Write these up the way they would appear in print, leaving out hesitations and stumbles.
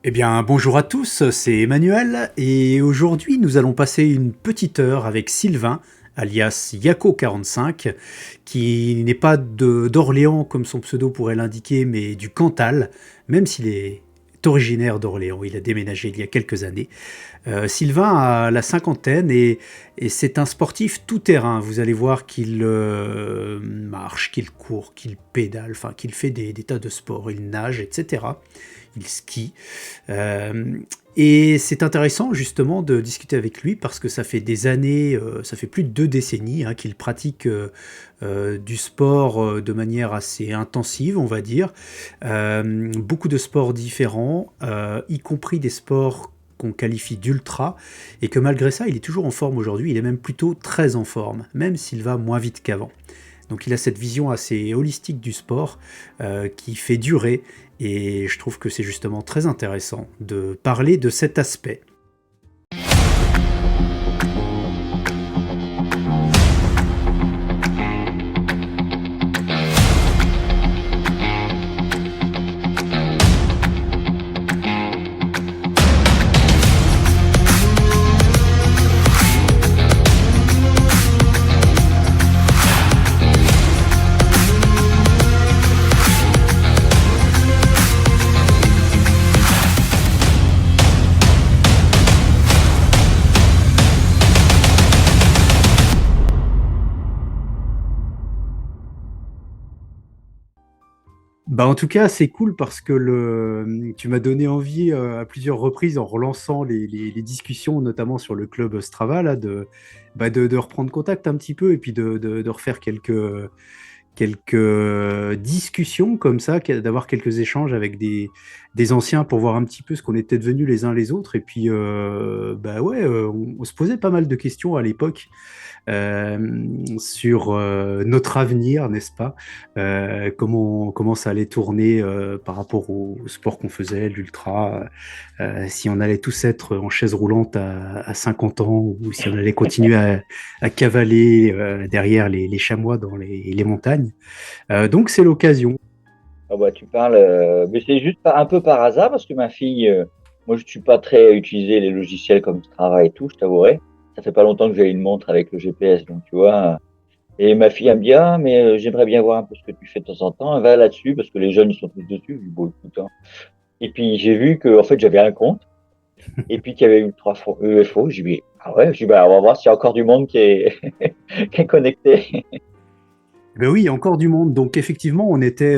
Eh bien, bonjour à tous, c'est Emmanuel et aujourd'hui nous allons passer une petite heure avec Sylvain, alias Yako45, qui n'est pas d'Orléans comme son pseudo pourrait l'indiquer, mais du Cantal, même s'il est originaire d'Orléans, il a déménagé il y a quelques années. Sylvain a la cinquantaine et c'est un sportif tout-terrain. Vous allez voir qu'il marche, qu'il court, qu'il pédale, enfin qu'il fait des tas de sports, il nage, etc. Il skie. Euh, et c'est intéressant justement de discuter avec lui parce que ça fait des années, ça fait plus de 2 décennies qu'il pratique du sport de manière assez intensive, on va dire. Beaucoup de sports différents, y compris des sports qu'on qualifie d'ultra, et que malgré ça, il est toujours en forme aujourd'hui, il est même plutôt très en forme, même s'il va moins vite qu'avant. Donc il a cette vision assez holistique du sport qui fait durer, et je trouve que c'est justement très intéressant de parler de cet aspect. Bah en tout cas, c'est cool parce que tu m'as donné envie à plusieurs reprises en relançant les discussions, notamment sur le club Strava, là, de reprendre contact un petit peu et puis de refaire quelques discussions comme ça, d'avoir quelques échanges avec des anciens pour voir un petit peu ce qu'on était devenus les uns les autres. Et puis, bah ouais, on se posait pas mal de questions à l'époque sur notre avenir, n'est-ce pas? Comment ça allait tourner par rapport au sport qu'on faisait, l'ultra, si on allait tous être en chaise roulante à 50 ans ou si on allait continuer à cavaler derrière les chamois dans les montagnes. Donc c'est l'occasion. Ah bah, tu parles, mais c'est juste un peu par hasard parce que ma fille, moi je suis pas très à utiliser les logiciels comme Strava et tout, je t'avouerai. Ça fait pas longtemps que j'ai une montre avec le GPS, donc tu vois. Et ma fille elle me dit ah mais j'aimerais bien voir un peu ce que tu fais de temps en temps. Elle va là-dessus parce que les jeunes ils sont tous dessus. Je dis bon écoute, hein. Et puis j'ai vu que en fait j'avais un compte et puis qu'il y avait Ultra UFO. J'ai dit ah ouais, j'ai dit bah on va voir s'il y a encore du monde qui est qui est connecté. Ben oui, encore du monde. Donc effectivement, on était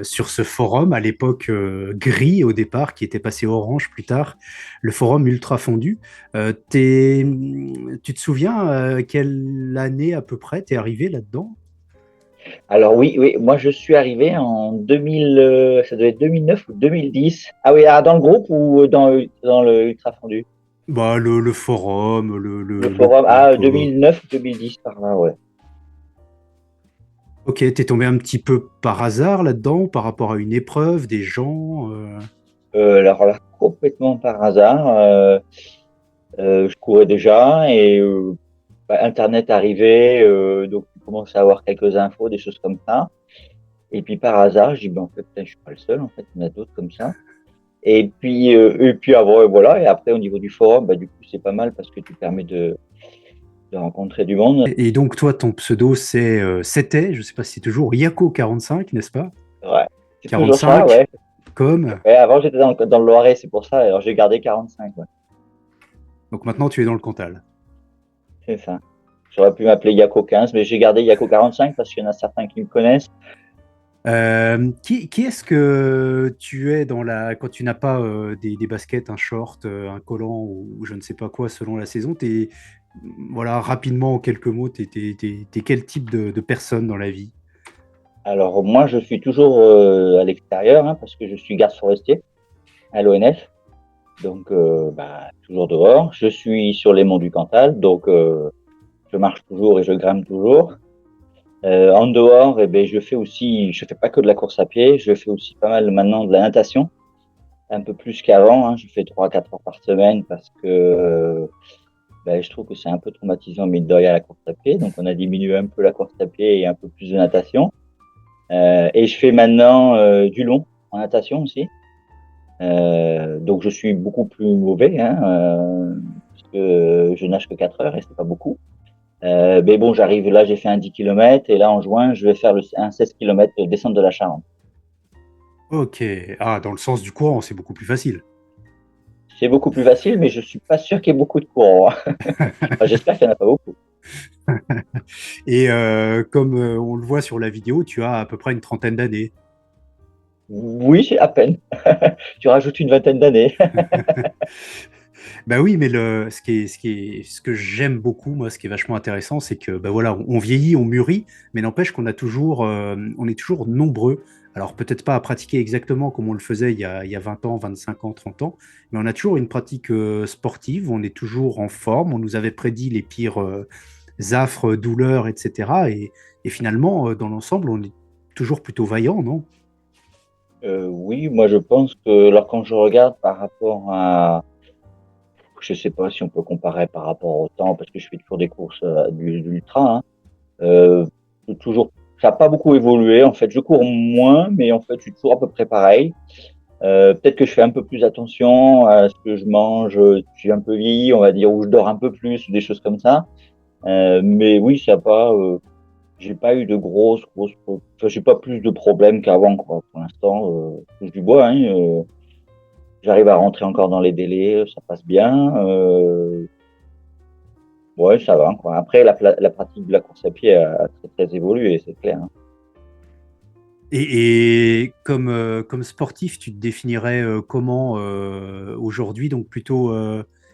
sur ce forum à l'époque gris au départ, qui était passé orange plus tard, le forum ultra fondu. Tu te souviens quelle année à peu près t'es arrivé là-dedans? Alors oui, oui, moi je suis arrivé en 2000, ça devait être 2009 ou 2010. Ah oui, ah, dans le groupe ou dans le Ultra Fondu? Bah le forum, Le le forum, ah groupe. 2009 ou 2010 par là, ouais. Ok, t'es tombé un petit peu par hasard là-dedans, par rapport à une épreuve, des gens. Alors là, complètement par hasard, je courais déjà et bah, Internet arrivait, donc tu commences à avoir quelques infos, des choses comme ça. Et puis par hasard, je dis, ben, en fait, putain, je suis pas le seul, en fait, il y en a d'autres comme ça. Et puis avant, voilà. Et après, au niveau du forum, bah, du coup, c'est pas mal parce que tu permets de rencontrer du monde. Et donc toi, ton pseudo, c'était, je sais pas si c'est toujours Yako45, n'est-ce pas? Ouais, c'est toujours ça, 45, ouais. comme. Ouais, avant, j'étais dans le Loiret, c'est pour ça. Alors, j'ai gardé 45, ouais. Donc maintenant, tu es dans le Cantal. C'est ça. J'aurais pu m'appeler Yako 15, mais j'ai gardé Yako 45 parce qu'il y en a certains qui me connaissent. Qui est-ce que tu es quand tu n'as pas des baskets, un short, un collant ou je ne sais pas quoi selon la saison, voilà, rapidement en quelques mots, t'es quel type de personne dans la vie? Alors, moi, je suis toujours à l'extérieur hein, parce que je suis garde forestier à l'ONF. Donc, bah, toujours dehors. Je suis sur les monts du Cantal. Donc, je marche toujours et je grimpe toujours. En dehors, eh ben, je fais pas que de la course à pied, je fais aussi pas mal maintenant de la natation, un peu plus qu'avant, hein. Je fais 3 à 4 heures par semaine parce que ben, je trouve que c'est un peu traumatisant, mine de rien, la course à pied. Donc, on a diminué un peu la course à pied et un peu plus de natation. Et je fais maintenant du long en natation aussi. Donc je suis beaucoup plus mauvais, hein, parce que je nage que 4 heures et c'est pas beaucoup. Mais bon, j'arrive là, j'ai fait un 10 km et là en juin, je vais faire un 16 km descente de la Charente. Ok. Ah, dans le sens du courant, c'est beaucoup plus facile. C'est beaucoup plus facile, mais je suis pas sûr qu'il y ait beaucoup de courants. Enfin, j'espère qu'il n'y en a pas beaucoup. Et comme on le voit sur la vidéo, tu as à peu près une trentaine d'années. Oui, c'est à peine. Tu rajoutes une vingtaine d'années. Bah oui, mais ce que j'aime beaucoup, moi, ce qui est vachement intéressant, c'est que bah voilà, on vieillit, on mûrit, mais n'empêche qu'on a toujours, on est toujours nombreux. Alors peut-être pas à pratiquer exactement comme on le faisait il y a 20 ans, 25 ans, 30 ans, mais on a toujours une pratique sportive, on est toujours en forme, on nous avait prédit les pires affres, douleurs, etc. Et finalement, dans l'ensemble, on est toujours plutôt vaillant, non? Oui, moi je pense que alors quand je regarde par rapport à, je sais pas si on peut comparer par rapport au temps, parce que je fais toujours des courses d'ultra, hein, euh, toujours, ça n'a pas beaucoup évolué. En fait, je cours moins, mais en fait, je suis toujours à peu près pareil. Peut-être que je fais un peu plus attention à ce que je mange. Je suis un peu vieilli, on va dire, ou je dors un peu plus, ou des choses comme ça. Mais oui, ça a pas. J'ai pas eu de enfin, j'ai pas plus de problèmes qu'avant, quoi. Pour l'instant, je touche du bois, hein, j'arrive à rentrer encore dans les délais, ça passe bien. Ouais, ça va, quoi. Après, la pratique de la course à pied a très, très évolué, c'est clair, hein. Et comme, comme sportif, tu te définirais comment aujourd'hui? Donc plutôt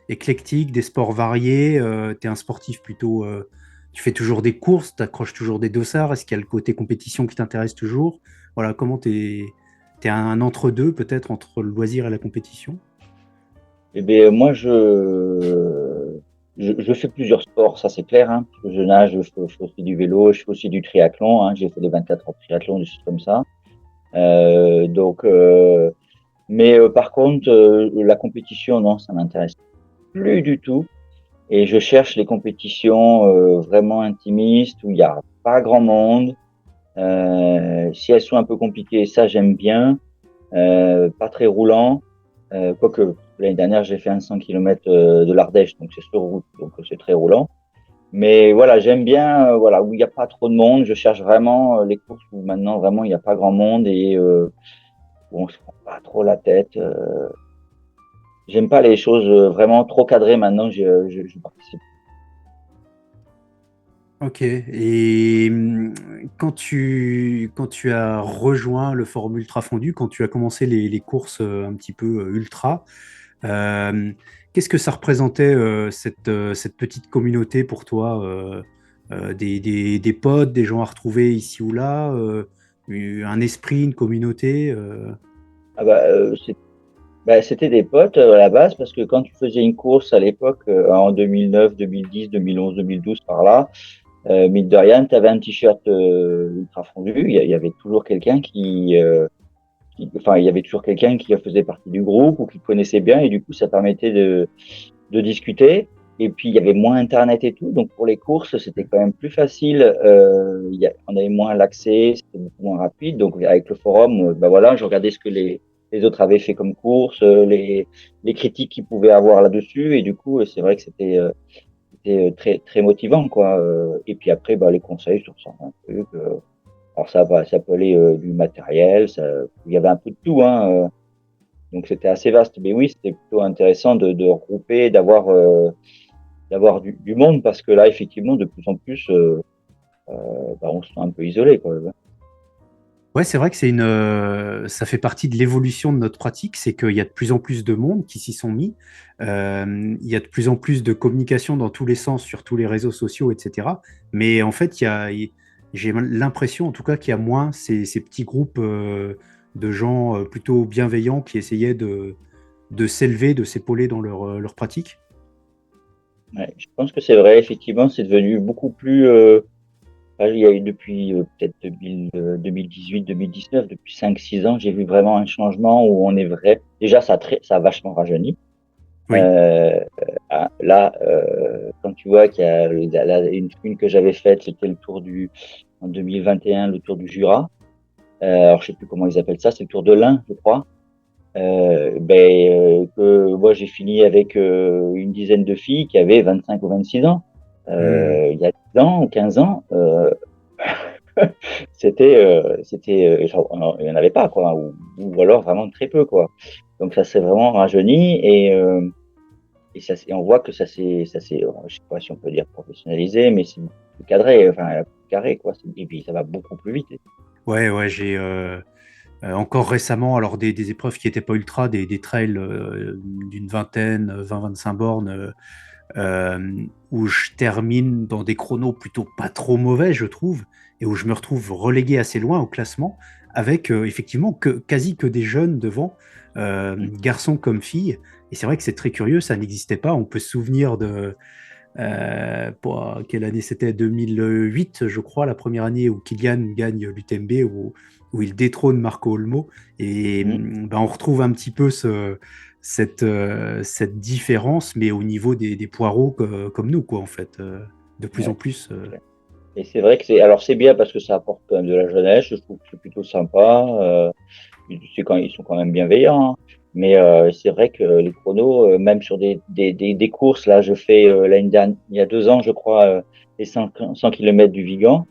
éclectique, des sports variés. Tu es un sportif plutôt. Tu fais toujours des courses, tu accroches toujours des dossards. Est-ce qu'il y a le côté compétition qui t'intéresse toujours? Voilà, comment t'es un entre-deux, peut-être, entre le loisir et la compétition? Eh bien, moi, je fais plusieurs sports, ça c'est clair, hein, parce que je nage, je fais aussi du vélo, je fais aussi du triathlon, hein, j'ai fait des 24 heures de triathlon, des choses comme ça. Donc, mais par contre, la compétition, non, ça m'intéresse plus du tout. Et je cherche les compétitions vraiment intimistes où il n'y a pas grand monde. Si elles sont un peu compliquées, ça j'aime bien. Pas très roulant. Quoique l'année dernière j'ai fait un 100 km de l'Ardèche, donc c'est sur route, donc c'est très roulant. Mais voilà, j'aime bien voilà où il n'y a pas trop de monde. Je cherche vraiment les courses où maintenant vraiment il n'y a pas grand monde et où on se prend pas trop la tête. J'aime pas les choses vraiment trop cadrées maintenant. Je participe. Ok. Et quand tu as rejoint le forum ultra fondu, quand tu as commencé les courses un petit peu ultra, qu'est-ce que ça représentait cette petite communauté pour toi? Des potes, des gens à retrouver ici ou là, un esprit, une communauté? Ah bah, c'était des potes à la base parce que quand tu faisais une course à l'époque, en 2009, 2010, 2011, 2012 par là, mine de rien, tu avais un t-shirt ultra fondu. Il y avait toujours quelqu'un enfin, il y avait toujours quelqu'un qui faisait partie du groupe ou qui connaissait bien et du coup, ça permettait de discuter. Et puis, il y avait moins Internet et tout. Donc, pour les courses, c'était quand même plus facile. On avait moins l'accès, c'était beaucoup moins rapide. Donc, avec le forum, ben voilà, je regardais ce que les autres avaient fait comme course, les critiques qu'ils pouvaient avoir là-dessus. Et du coup, c'est vrai que c'était très, très motivant, quoi. Et puis après, bah, les conseils sur certains trucs. Alors, ça peut aller du matériel, il y avait un peu de tout, hein. Donc, c'était assez vaste. Mais oui, c'était plutôt intéressant de regrouper, d'avoir du monde parce que là, effectivement, de plus en plus, bah, on se sent un peu isolé, quoi. Ouais, c'est vrai que ça fait partie de l'évolution de notre pratique, c'est qu'il y a de plus en plus de monde qui s'y sont mis. Il y a de plus en plus de communication dans tous les sens, sur tous les réseaux sociaux, etc. Mais en fait, j'ai l'impression, en tout cas, qu'il y a moins ces petits groupes de gens plutôt bienveillants qui essayaient de s'élever, de s'épauler dans leur pratique. Ouais, je pense que c'est vrai, effectivement, c'est devenu beaucoup plus. Il y a eu depuis peut-être 2018, 2019, depuis 5, 6 ans, j'ai vu vraiment un changement où on est vrai. Déjà, ça a vachement rajeuni. Oui. Euh, Là, quand tu vois qu'il y a une que j'avais faite, c'était en 2021, le tour du Jura. Alors, je sais plus comment ils appellent ça, c'est le tour de l'Ain, je crois. que moi j'ai fini avec une dizaine de filles qui avaient 25 ou 26 ans. Hmm. Il y a 10 ans ou 15 ans, genre, il n'y en avait pas, quoi, ou alors vraiment très peu, quoi. Donc ça s'est vraiment rajeuni et et on voit que je sais pas si on peut dire professionnalisé, mais c'est plus cadré, enfin plus carré, quoi. Et puis ça va beaucoup plus vite. Ouais, ouais, j'ai encore récemment, alors des épreuves qui n'étaient pas ultra, des trails d'une vingtaine, 20-25 bornes, où je termine dans des chronos plutôt pas trop mauvais, je trouve, et où je me retrouve relégué assez loin au classement, avec effectivement quasi que des jeunes devant, garçons comme filles. Et c'est vrai que c'est très curieux, ça n'existait pas. On peut se souvenir de, quelle année c'était? 2008, je crois, la première année où Kylian gagne l'UTMB, où il détrône Marco Olmo. Et Mm. ben, on retrouve un petit peu cette différence, mais au niveau des poireaux comme nous, quoi, en fait. De plus en Ouais, plus. c'est clair. Et c'est vrai que alors c'est bien parce que ça apporte quand même de la jeunesse. Je trouve que c'est plutôt sympa. Ils sont quand même bienveillants, hein. Mais c'est vrai que les chronos, même sur des courses, là, je fais l'année dernière, il y a 2 ans, je crois, les 100 km du Vigan.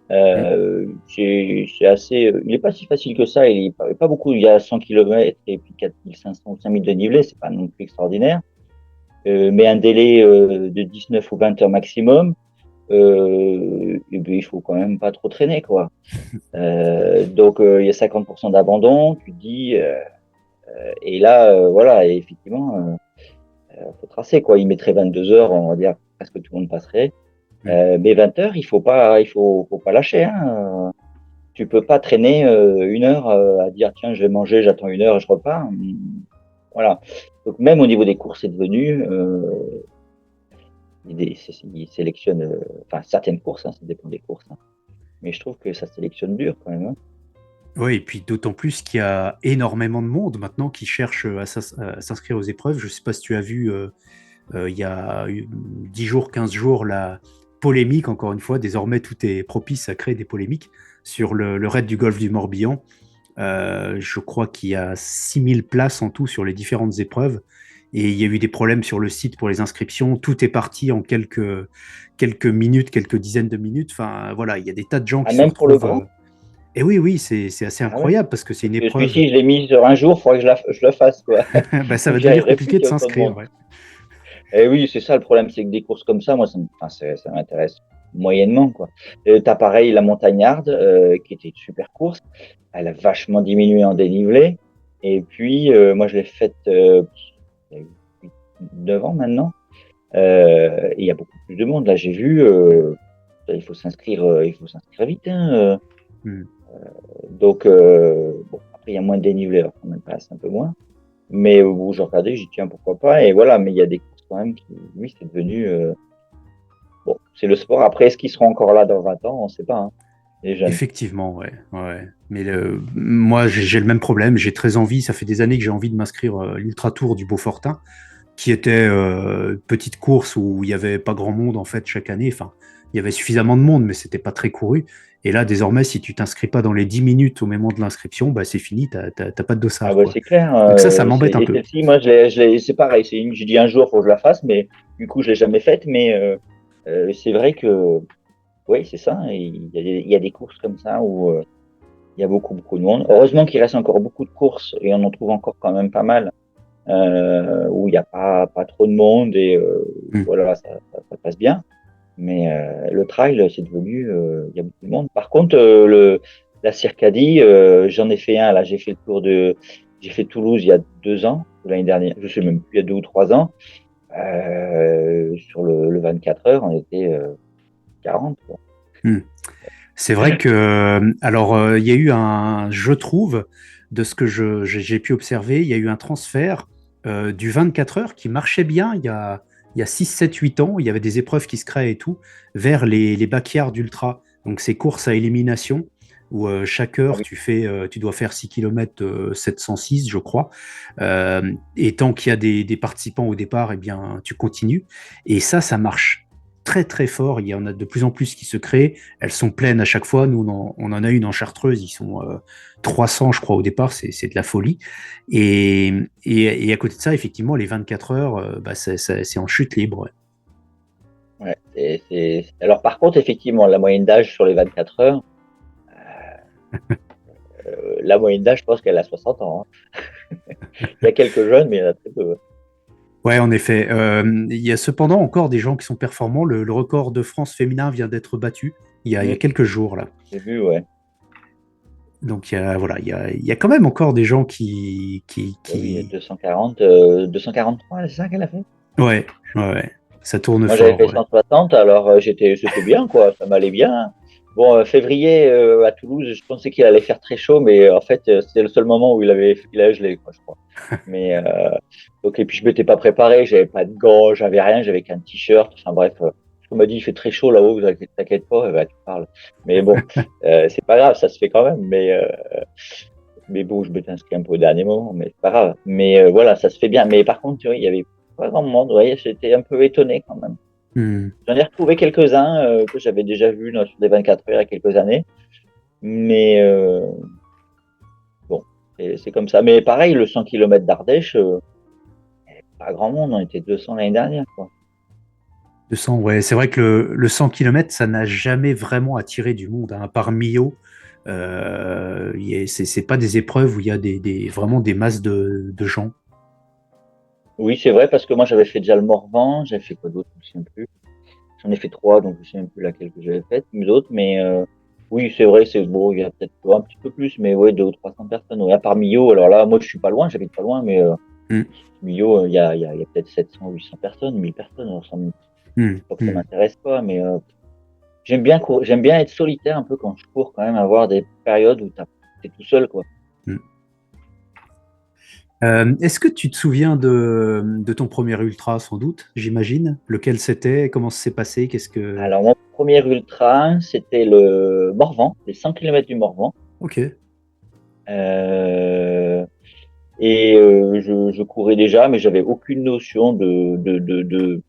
Mm. C'est assez. Il n'est pas si facile que ça. Il n'est pas beaucoup. Il y a 100 km et puis 4500 ou 5000 de dénivelé. C'est pas non plus extraordinaire. Mais un délai de 19 ou 20 heures maximum. Et ben, il faut quand même pas trop traîner, quoi. Donc, il y a 50% d'abandon. Tu te dis. Et là, voilà, et effectivement, faut tracer, quoi. Il mettrait 22 heures, on va dire, presque tout le monde passerait. Mm. Mais 20 heures, faut pas lâcher, hein. Tu peux pas traîner 1 heure à dire, tiens, je vais manger, j'attends 1 heure et je repars. Voilà. Donc, même au niveau des courses, c'est devenu, ils sélectionnent, enfin, certaines courses, hein, ça dépend des courses, hein. Mais je trouve que ça sélectionne dur, quand même, hein. Oui, et puis d'autant plus qu'il y a énormément de monde maintenant qui cherche à s'inscrire aux épreuves. Je ne sais pas si tu as vu il y a 10 jours, 15 jours, la polémique, encore une fois, désormais tout est propice à créer des polémiques sur le raid du golfe du Morbihan. Je crois qu'il y a 6000 places en tout sur les différentes épreuves. Et il y a eu des problèmes sur le site pour les inscriptions. Tout est parti en quelques minutes, quelques dizaines de minutes. Enfin, voilà, il y a des tas de gens Ah, qui se même pour le retrouvent. grand? Et oui, oui, c'est assez Ah ouais. incroyable parce que c'est Parce une que épreuve. celui-ci, je l'ai mis sur un jour, il faudrait que je le fasse, quoi. Bah, ça Donc, va j'y devenir arriverai plus compliqué s'il de y a autant de s'inscrire. monde. Ouais. Et oui, c'est ça le problème, c'est que des courses comme ça, moi, ça m'intéresse moyennement, quoi. T'as pareil la montagnarde, qui était une super course. Elle a vachement diminué en dénivelé. Et puis, moi, je l'ai faite il y a 9 ans maintenant. Et il y a beaucoup plus de monde. Là, j'ai vu, il faut s'inscrire vite, hein. Hmm. Donc, bon, après, il y a moins de dénivelé, alors quand même, passe un peu moins. Mais où j'ai regardé, j'ai dit, tiens, pourquoi pas. Et voilà, mais il y a des courses quand même qui, oui, c'est devenu. Bon, c'est le sport. Après, est-ce qu'ils seront encore là dans 20 ans? On ne sait pas, hein, les jeunes. Effectivement, ouais, ouais. Mais moi, j'ai le même problème. J'ai très envie. Ça fait des années que j'ai envie de m'inscrire à l'Ultra Tour du Beaufortin, qui était une petite course où il y avait pas grand monde en fait chaque année. Enfin, il y avait suffisamment de monde, mais c'était pas très couru. Et là, désormais, si tu t'inscris pas dans les 10 minutes au moment de l'inscription, bah, c'est fini, t'as pas de Ah dossard, bah quoi. c'est clair. Donc ça m'embête un Et peu. celle-ci, moi, c'est pareil. J'ai dit un jour, faut que je la fasse, mais du coup, je l'ai jamais faite. Mais c'est vrai que, oui, c'est ça. Et il y a des courses comme ça où il y a beaucoup de monde. Heureusement qu'il reste encore beaucoup de courses et on en trouve encore quand même pas mal où il n'y a pas trop de monde et Hmm. voilà, ça passe bien. Mais le trail, c'est devenu, il y a beaucoup de monde. Par contre, la Circadie, j'en ai fait un. Là, j'ai fait Toulouse il y a 2 ans, ou l'année dernière, je sais même plus, il y a 2 ou 3 ans. Sur le 24 heures, on était 40, quoi. Hmm. C'est vrai que, alors, il y a eu je trouve, de ce que j'ai pu observer, il y a eu un transfert du 24 heures qui marchait bien il y a 6, 7, 8 ans. Il y avait des épreuves qui se créaient et tout, vers les backyards d'ultra. Donc, ces courses à élimination où chaque Ah heure, oui. tu dois faire 6 km 706, je crois. Et tant qu'il y a des participants au départ, eh bien, tu continues. Et ça marche. très très fort. Il y en a de plus en plus qui se créent. Elles sont pleines à chaque fois. Nous, on en a une en Chartreuse. Ils sont 300, je crois, au départ. C'est de la folie. Et à côté de ça, effectivement, les 24 heures, bah, c'est en chute libre. Ouais. Ouais, alors par contre, effectivement, la moyenne d'âge sur les 24 heures, la moyenne d'âge, je pense qu'elle a 60 ans. Hein. Il y a quelques jeunes, mais il y en a très peu. Ouais, en effet. Il y a cependant encore des gens qui sont performants. Le record de France féminin vient d'être battu il y a Mm, quelques jours là. j'ai vu, ouais. Donc voilà, il y a quand même encore des gens Oui, il y a qui... 240, 243, c'est ça qu'elle a fait? Ouais, ouais, ouais. Ça tourne Moi, j'avais fort, fait ouais. 160, alors c'était bien, quoi. Ça m'allait bien. Bon, février à Toulouse, je pensais qu'il allait faire très chaud, mais en fait, c'était le seul moment où il a gelé, quoi, je crois. Mais donc, et puis je m'étais pas préparé, j'avais pas de gants, j'avais rien, j'avais qu'un t-shirt. Enfin bref, on m'a dit il fait très chaud là-haut, vous t'inquiète pas, bah, tu parles. Mais bon, c'est pas grave, ça se fait quand même. Mais bon, je m'étais inscrit un peu au dernier moment, mais c'est pas grave. Mais voilà, ça se fait bien. Mais par contre, tu vois, il y avait pas grand monde. Ouais, j'étais un peu étonné quand même. Hmm. J'en ai retrouvé quelques-uns que j'avais déjà vus sur des 24 heures il y a quelques années. Mais bon, c'est comme ça. Mais pareil, le 100 km d'Ardèche, pas grand monde. On était 200 l'année dernière, quoi. 200, ouais. C'est vrai que le 100 km, ça n'a jamais vraiment attiré du monde, hein, à part Millau. C'est pas des épreuves où il y a vraiment des masses de gens. Oui, c'est vrai, parce que moi, j'avais fait déjà le Morvan. J'avais fait quoi d'autre? Je me souviens plus. J'en ai fait trois, donc je me souviens plus laquelle que j'avais faite, mais d'autres. Mais oui, c'est vrai, c'est bon, il y a peut-être un petit peu plus, mais ouais, 200 ou 300 personnes. Ouais, à part Millau, alors là, moi, je suis pas loin, j'habite pas loin, mais Hmm. Millau, il y a peut-être 700, 800 personnes, 1000 personnes. Alors, Hmm. pas que ça Hmm. m'intéresse pas, mais j'aime bien être solitaire un peu quand je cours, quand même, avoir des périodes où t'es tout seul, quoi. Hmm. Est-ce que tu te souviens de ton premier ultra, sans doute, j'imagine? Lequel c'était? Comment ça s'est passé? Qu'est-ce que... Alors, mon premier ultra, c'était le Morvan, les 100 km du Morvan. Ok. Euh, et je courais déjà, mais j'avais aucune notion je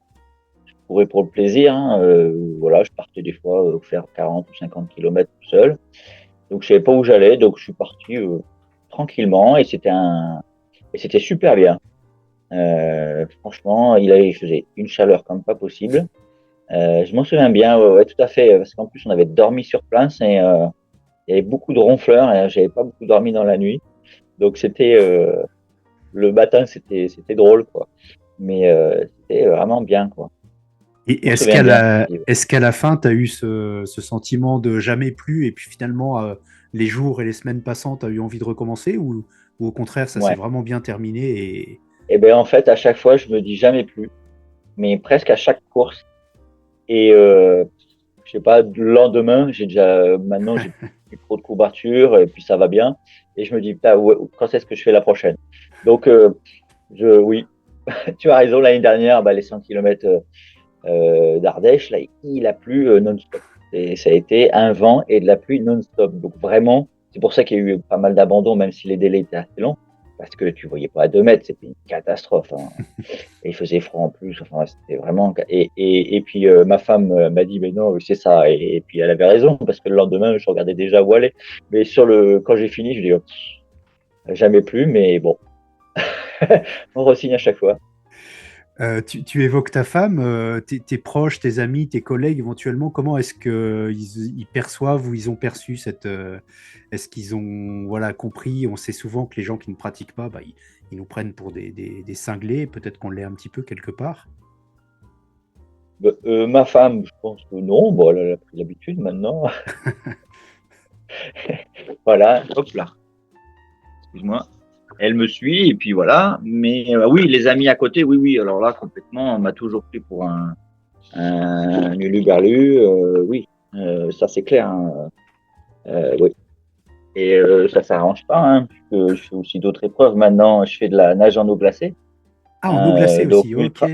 courais pour le plaisir. Hein. Voilà, je partais des fois faire 40 ou 50 km tout seul. Donc, je savais pas où j'allais, donc je suis parti tranquillement et c'était super bien. Franchement, il faisait une chaleur comme pas possible. Je m'en souviens bien, ouais, ouais, tout à fait, parce qu'en plus on avait dormi sur place et il y avait beaucoup de ronfleurs et j'avais pas beaucoup dormi dans la nuit. Donc le matin, c'était drôle, quoi. Mais c'était vraiment bien, quoi. Je Et m'en souviens bien. est-ce qu'à la fin, tu as eu ce sentiment de jamais plus, et puis finalement, les jours et les semaines passant, tu as eu envie de recommencer, ou au contraire, ça s'est Ouais. vraiment bien terminé et... Et ben en fait, à chaque fois, je me dis jamais plus, mais presque à chaque course. Et je sais pas, le lendemain, maintenant, j'ai plus trop de courbatures et puis ça va bien. Et je me dis, putain, quand est-ce que je fais la prochaine? Donc, oui, tu as raison, l'année dernière, bah, les 100 km d'Ardèche, là, il a plu non-stop. Et ça a été un vent et de la pluie non-stop. Donc vraiment, c'est pour ça qu'il y a eu pas mal d'abandons, même si les délais étaient assez longs, parce que tu voyais pas à 2 mètres, c'était une catastrophe. Hein. Et il faisait froid en plus. Enfin, c'était vraiment. Et puis ma femme m'a dit, mais non, c'est ça. Et puis elle avait raison, parce que le lendemain, je regardais déjà où aller. Mais quand j'ai fini, je dis, oh, jamais plus. Mais bon, on re-signe à chaque fois. Tu évoques ta femme, tes proches, tes amis, tes collègues éventuellement, comment est-ce que ils perçoivent ou ils ont perçu cette... est-ce qu'ils ont voilà, compris? On sait souvent que les gens qui ne pratiquent pas, bah, ils nous prennent pour des cinglés, peut-être qu'on l'est un petit peu quelque part. Ma femme, je pense que non. Bon, elle a pris l'habitude maintenant. Voilà, hop là, excuse-moi. Elle me suit et puis voilà. Mais oui, les amis à côté, oui, oui. Alors là, complètement, on m'a toujours pris pour un uluberlu. Oui, ça c'est clair. Hein. Oui. Et ça s'arrange pas, hein, puisque je fais aussi d'autres épreuves. Maintenant, je fais de la nage en eau glacée. Ah, en eau glacée Donc aussi, ok.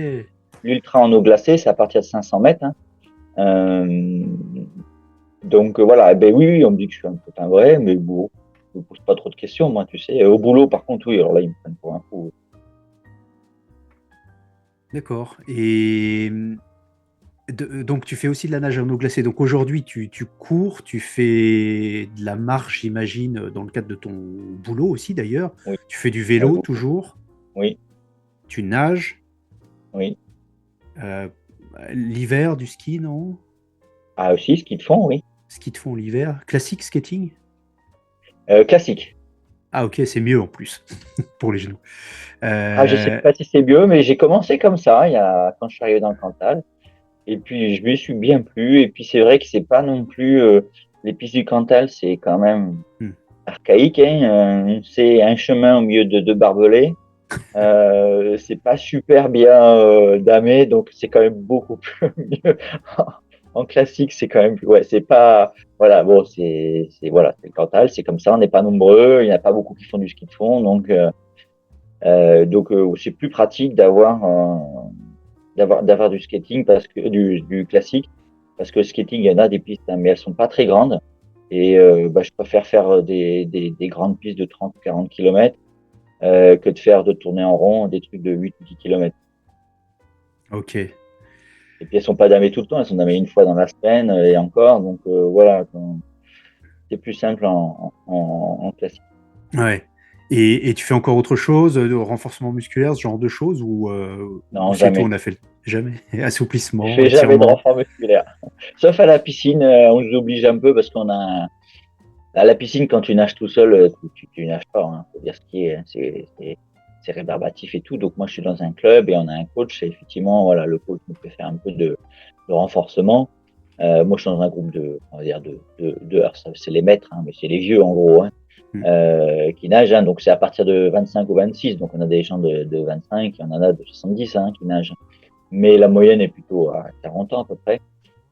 l'ultra en eau glacée, c'est à partir de 500 mètres. Hein. Euh, donc voilà, eh ben oui, oui, on me dit que je suis un peu timbré, mais bon, je me pose pas trop de questions, moi, tu sais. Au boulot, par contre, oui, alors là, ils me prennent pour un fou. D'accord. Et Donc, tu fais aussi de la nage en eau glacée. Donc, aujourd'hui, tu cours, tu fais de la marche, j'imagine, dans le cadre de ton boulot aussi, d'ailleurs. Oui, Tu fais du oui, vélo beaucoup. toujours. Oui, Tu nages. oui. Euh, L'hiver, du ski, non? Ah, aussi, ski de fond, oui. Ski de fond l'hiver. Classique skating? Classique. Ah, ok, c'est mieux en plus pour les genoux. Ah, je sais Euh, pas si c'est mieux, mais j'ai commencé comme ça, quand je suis arrivé dans le Cantal. Et puis, je me suis bien plu. Et puis, c'est vrai que c'est pas non plus, les pistes du Cantal, c'est quand même hmm, archaïque, hein. C'est un chemin au milieu de deux barbelés. C'est pas super bien damé, donc c'est quand même beaucoup plus mieux. En classique, c'est quand même plus, ouais, c'est pas, voilà, bon, voilà, c'est le Cantal, c'est comme ça, on n'est pas nombreux, il n'y en a pas beaucoup qui font du ski de fond, donc c'est plus pratique d'avoir du skating parce que du classique, parce que le skating, il y en a des pistes, hein, mais elles sont pas très grandes. Et je préfère faire des grandes pistes de 30 ou 40 km que de tourner en rond des trucs de 8 ou 10 km. ok. Et puis elles sont pas damées tout le temps, elles sont damées une fois dans la semaine et encore. Donc voilà, c'est plus simple en classique. Ouais. Et tu fais encore autre chose, de renforcement musculaire, ce genre de choses, ou Non, c'est tout, jamais. on a fait jamais? Je Assouplissement, fais jamais de étirement. renfort musculaire. Sauf à la piscine, on nous oblige un peu parce qu'on a à la piscine, quand tu nages tout seul, tu nages pas, hein. Faut dire ce qui est, hein. C'est rébarbatif et tout. Donc moi, je suis dans un club et on a un coach. Et effectivement, voilà, le coach nous fait faire un peu de renforcement. Moi, je suis dans un groupe on va dire alors, c'est les maîtres, hein, mais c'est les vieux en gros, hein, Hmm. qui nagent, hein. Donc c'est à partir de 25 ou 26. Donc on a des gens de 25 et on en a de 70, hein, qui nagent. Mais la moyenne est plutôt à 40 ans à peu près.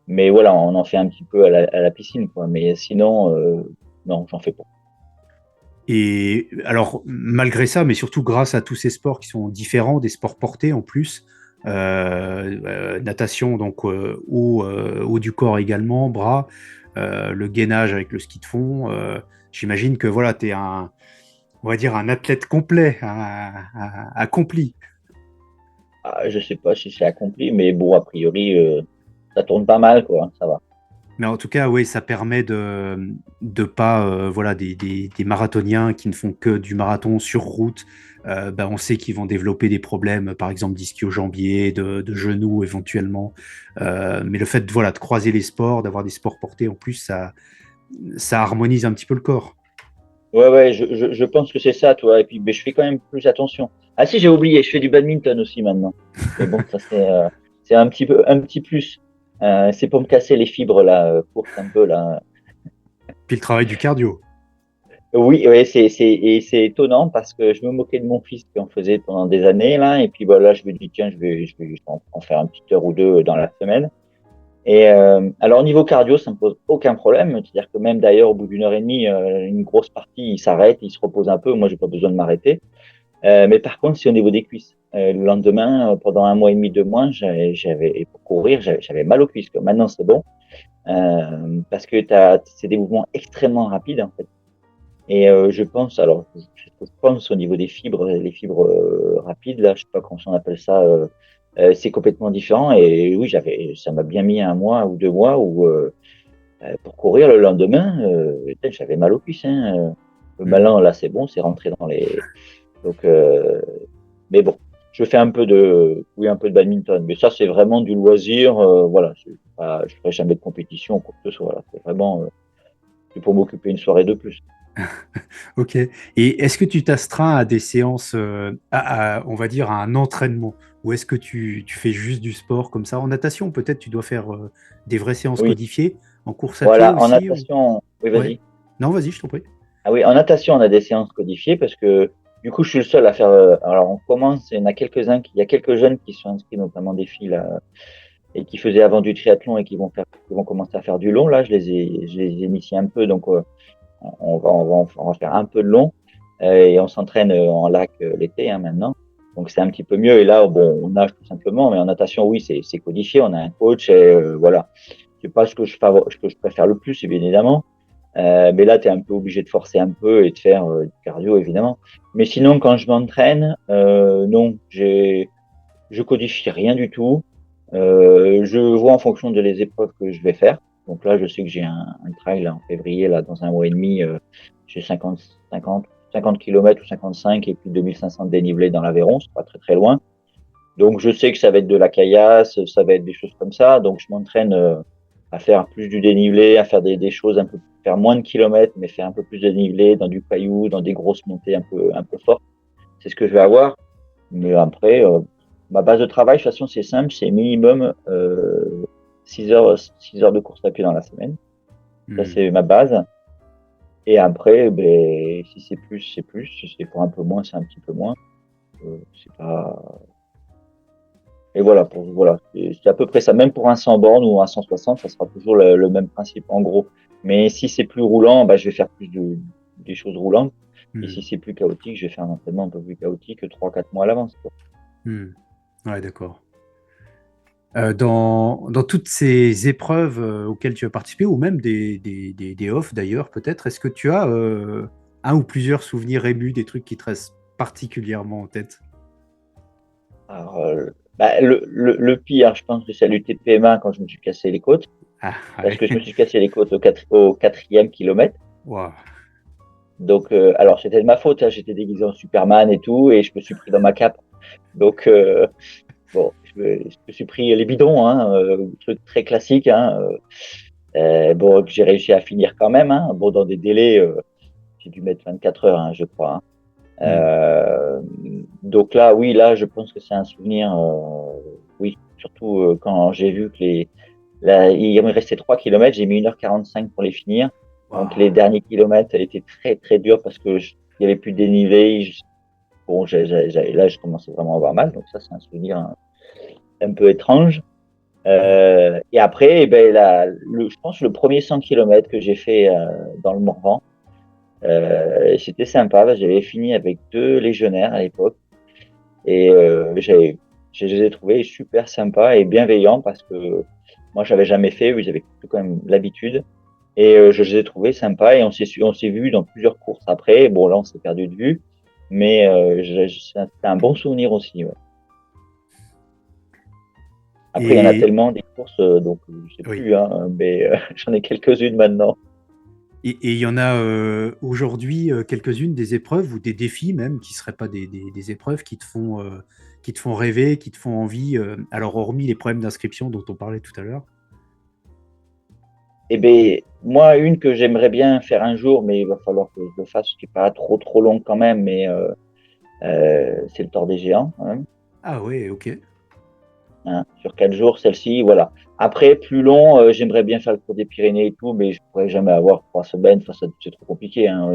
Mais voilà, on en fait un petit peu à la piscine, quoi. Mais sinon, non, j'en fais pas. Et alors, malgré ça, mais surtout grâce à tous ces sports qui sont différents, des sports portés en plus, natation, donc haut du corps également, bras, le gainage avec le ski de fond, j'imagine que voilà, tu es on va dire un athlète complet, accompli. Ah, je sais pas si c'est accompli, mais bon, a priori, ça tourne pas mal, quoi. Ça va. Mais en tout cas, oui, ça permet de pas, voilà, des marathoniens qui ne font que du marathon sur route. Ben, on sait qu'ils vont développer des problèmes, par exemple d'ischio-jambier, de genoux éventuellement. Mais le fait, voilà, de croiser les sports, d'avoir des sports portés en plus, ça harmonise un petit peu le corps. Ouais, ouais, je pense que c'est ça, toi. Et puis, mais je fais quand même plus attention. Ah si, j'ai oublié, je fais du badminton aussi maintenant. Mais bon, ça c'est un petit plus. C'est pour me casser les fibres là, courtes un peu là. Puis le travail du cardio. Oui, ouais, et c'est étonnant parce que je me moquais de mon fils qui en faisait pendant des années là, et puis voilà, je me dis tiens, je vais en faire une petite heure ou deux dans la semaine. Et alors au niveau cardio, ça me pose aucun problème. C'est-à-dire que même d'ailleurs au bout d'une heure et demie, une grosse partie, il s'arrête, il se repose un peu. Moi, j'ai pas besoin de m'arrêter. Mais par contre, c'est au niveau des cuisses. Le lendemain, pendant un mois et demi, 2 mois, et pour courir, j'avais mal aux cuisses, quoi. Maintenant, c'est bon parce que c'est des mouvements extrêmement rapides en fait. Et je pense, alors, je pense au niveau des fibres, les fibres rapides, là, je sais pas comment on appelle ça, c'est complètement différent. Et oui, ça m'a bien mis un mois ou 2 mois où, pour courir le lendemain, putain, j'avais mal aux cuisses, hein. Hmm. Maintenant, là, c'est bon, c'est rentré dans les. Donc, mais bon, je fais un peu de badminton. Mais ça, c'est vraiment du loisir. Voilà, je ferai jamais de compétition ou quoi que ce soit. Là. C'est vraiment, c'est pour m'occuper une soirée de plus. Ok. Et est-ce que tu t'astreins à des séances, on va dire, à un entraînement? Ou est-ce que tu fais juste du sport comme ça? En natation, peut-être tu dois faire des vraies séances Oui. codifiées. En course à pied Voilà, en aussi natation, oui, Ouais. vas-y. Non, vas-y, je t'en prie. Ah oui, en natation, on a des séances codifiées parce que du coup, je suis le seul à faire. Alors, on commence, il y a quelques jeunes qui sont inscrits, notamment des filles là, et qui faisaient avant du triathlon et qui vont commencer à faire du long. Là, je les ai initiés un peu, donc on va faire un peu de long et on s'entraîne en lac l'été, hein, maintenant. Donc, c'est un petit peu mieux. Et là, bon, on nage tout simplement, mais en natation, oui, c'est codifié. On a un coach et voilà. C'est pas ce que je préfère le plus, bien évidemment. Mais là, tu es un peu obligé de forcer un peu et de faire du cardio, évidemment. Mais sinon, quand je m'entraîne, non, je codifie rien du tout. Je vois en fonction de les épreuves que je vais faire. Donc là, je sais que j'ai un trail là, en février, là, dans un mois et demi. J'ai 50 km ou 55 et puis 2500 de dénivelé dans l'Aveyron, c'est pas très très loin. Donc je sais que ça va être de la caillasse, ça va être des choses comme ça. Donc je m'entraîne à faire plus du dénivelé, à faire des choses un peu, faire moins de kilomètres, mais faire un peu plus de dénivelé dans du caillou, dans des grosses montées un peu fortes. C'est ce que je vais avoir. Mais après, ma base de travail, de toute façon, c'est simple, c'est minimum 6 heures de course à pied dans la semaine. Ça, Hmm. c'est ma base. Et après, ben, si c'est plus, c'est plus. Si c'est pour un peu moins, c'est un petit peu moins. C'est pas... Et voilà, voilà. C'est à peu près ça. Même pour un 100 bornes ou un 160, ça sera toujours le même principe, en gros. Mais si c'est plus roulant, bah, je vais faire des choses roulantes. Et Hmm. si c'est plus chaotique, je vais faire un entraînement un peu plus chaotique 3 4 mois à l'avance, quoi. Hmm. Ouais, d'accord. Dans toutes ces épreuves auxquelles tu as participé, ou même des off d'ailleurs, peut-être, est-ce que tu as un ou plusieurs souvenirs émus, des trucs qui te restent particulièrement en tête? Alors, bah, le pire, je pense que c'est l'UTPMA quand je me suis cassé les côtes. Ah, Parce ouais. que je me suis cassé les côtes au 4e kilomètre. Waouh. Donc, alors c'était de ma faute, hein, j'étais déguisé en Superman et tout, et je me suis pris dans ma cape. Donc, bon, je me suis pris les bidons, hein, truc très classique. Hein, bon, j'ai réussi à finir quand même. Hein, bon, dans des délais, j'ai dû mettre 24 heures, hein, je crois. Hein. Hmm. Donc là, oui, là, je pense que c'est un souvenir. Oui, surtout quand j'ai vu que là, il me restait 3 kilomètres, j'ai mis 1h45 pour les finir. Donc Waouh. les derniers kilomètres étaient très très durs parce que il y avait plus de dénivelé. Bon, là, je commençais vraiment à avoir mal. Donc ça, c'est un souvenir un peu étrange. Hmm. Et après, eh ben, je pense le premier 100 kilomètres que j'ai fait dans le Morvan, c'était sympa. Parce que j'avais fini avec 2 légionnaires à l'époque. Et je les ai trouvés super sympas et bienveillants parce que moi, j'avais jamais fait, eux, ils avaient quand même l'habitude. Et je les ai trouvés sympas et on s'est vu dans plusieurs courses après. Bon, là, on s'est perdu de vue, mais c'était un bon souvenir aussi. Ouais. Après, il y en a Et tellement des courses, donc je sais oui. plus, hein, mais j'en ai quelques-unes maintenant. Et il y en a aujourd'hui quelques-unes des épreuves ou des défis même qui seraient pas des épreuves qui te font rêver, qui te font envie. Alors hormis les problèmes d'inscription dont on parlait tout à l'heure. Et ben moi, une que j'aimerais bien faire un jour, mais il va falloir que je le fasse, qui n'est pas trop trop long quand même, mais c'est le Tour des Géants. Hein. Ah ouais, ok. Hein, sur 4 jours, celle-ci, voilà. Après, plus long, j'aimerais bien faire le Tour des Pyrénées et tout, mais je pourrais jamais avoir 3 semaines. Enfin, c'est trop compliqué. Hein,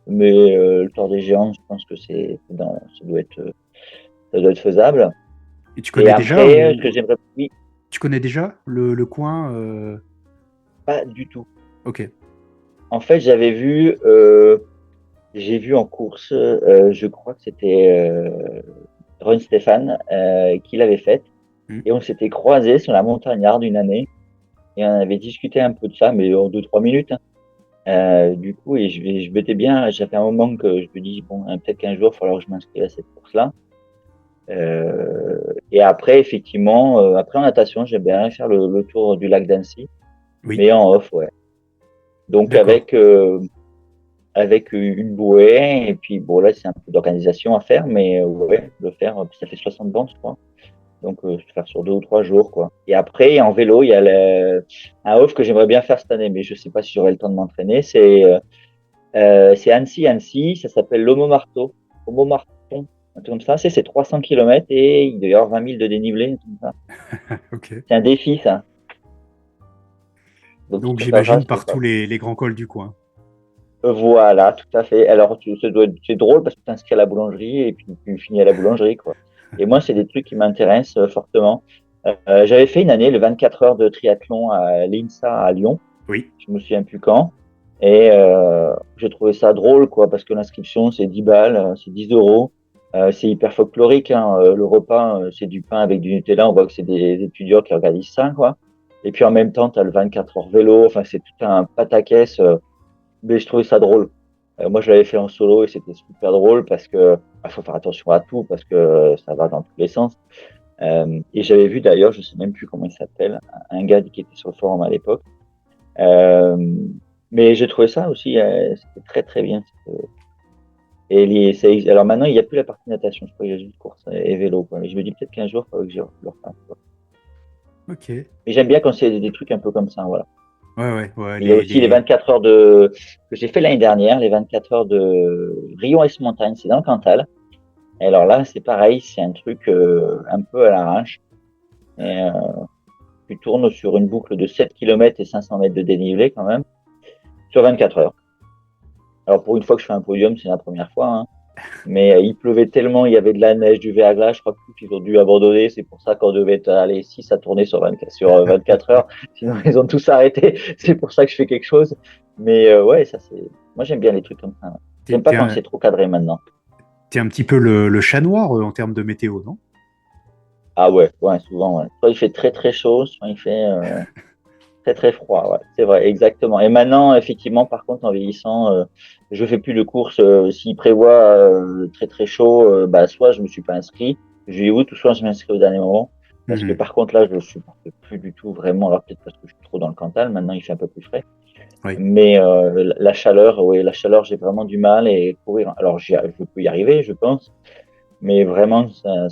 mais le Tour des Géants, je pense que ça doit être faisable. Et tu Et connais déjà après, ce que ou j'aimerais, oui, tu connais déjà le coin pas du tout. Ok. En fait, j'ai vu en course, je crois que c'était Ron Stéphane qui l'avait faite, Hmm. et on s'était croisés sur la montagnarde une année, et on avait discuté un peu de ça, mais en 2 3 minutes. Hein. Du coup, et je m'étais bien, j'avais un moment que je me dis, bon, peut-être qu'un jour, il va falloir que je m'inscrive à cette course-là. Et après, effectivement, après en natation, j'aime bien faire le tour du lac d'Annecy, Oui, mais en off, ouais. Donc d'accord. avec une bouée, et puis bon, là, c'est un peu d'organisation à faire, mais ouais, le faire, ça fait 60 bandes, je crois. Donc, je vais faire sur 2 ou 3 jours, quoi. Et après, en vélo, il y a un off que j'aimerais bien faire cette année, mais je sais pas si j'aurai le temps de m'entraîner. C'est Annecy, ça s'appelle l'Homo Marteau, Homo Marton, un truc comme ça. C'est 300 kilomètres et il doit y avoir 20 000 de dénivelé, un truc comme ça. Ok. C'est un défi, ça. Donc, il Donc faut faire ça, j'imagine je peux par pas. tous les grands cols du coin. Voilà, tout à fait. Alors, c'est drôle parce que tu t'inscris à la boulangerie et puis tu finis à la boulangerie, quoi. Et moi, c'est des trucs qui m'intéressent fortement. J'avais fait une année le 24 heures de triathlon à l'INSA à Lyon. Oui, Je me souviens plus quand. Et j'ai trouvé ça drôle, quoi, parce que l'inscription, c'est 10 balles, c'est 10 euros. C'est hyper folklorique. Hein. Le repas, c'est du pain avec du Nutella. On voit que c'est des étudiants qui organisent ça, quoi. Et puis en même temps, tu as le 24 heures vélo. Enfin, c'est tout un pataquès. Mais je trouvais ça drôle. Moi, je l'avais fait en solo et c'était super drôle parce que faut faire attention à tout parce que ça va dans tous les sens. Et j'avais vu d'ailleurs, je sais même plus comment il s'appelle, un gars qui était sur le forum à l'époque. Euh, mais j'ai trouvé ça aussi, c'était très très bien. Alors maintenant, il n'y a plus la partie natation, je crois qu'il y a juste course et vélo, quoi. Mais je me dis peut-être qu'un jour, il faudrait que je le refasse, quoi. Ok. Mais j'aime bien quand c'est des trucs un peu comme ça, voilà. Ouais, ouais, ouais. Il y a aussi les 24 heures que j'ai fait l'année dernière, les 24 heures de Rion-Est-Montagne, c'est dans le Cantal. Et alors là, c'est pareil, c'est un truc un peu à l'arrache. Et, tu tournes sur une boucle de 7 km et 500 mètres de dénivelé quand même, sur 24 heures. Alors pour une fois que je fais un podium, c'est la première fois, hein. Mais il pleuvait tellement, il y avait de la neige, du verglas, je crois qu'ils ont dû abandonner. C'est pour ça qu'on devait être allé 6 à tourner sur 24 heures. Sinon, ils ont tous arrêté. C'est pour ça que je fais quelque chose. Mais ouais, ça c'est. Moi, j'aime bien les trucs comme ça. T'es, J'aime pas t'es quand un, c'est trop cadré maintenant. t'es un petit peu le chat noir en termes de météo, non? Ah ouais, ouais, souvent, ouais. Soit il fait très très chaud, soit il fait très très froid. Ouais, c'est vrai, exactement. Et maintenant, effectivement, par contre, en vieillissant, je fais plus de courses. S'il prévoit très très chaud, bah soit je me suis pas inscrit, je vais août, ou soit je m'inscris au dernier moment. Parce que Mhm. par contre là, je supporte plus du tout vraiment. Alors peut-être parce que je suis trop dans le Cantal. Maintenant, il fait un peu plus frais. Oui. Mais la chaleur, oui, la chaleur, j'ai vraiment du mal et courir. Alors je peux y arriver, je pense, mais vraiment ça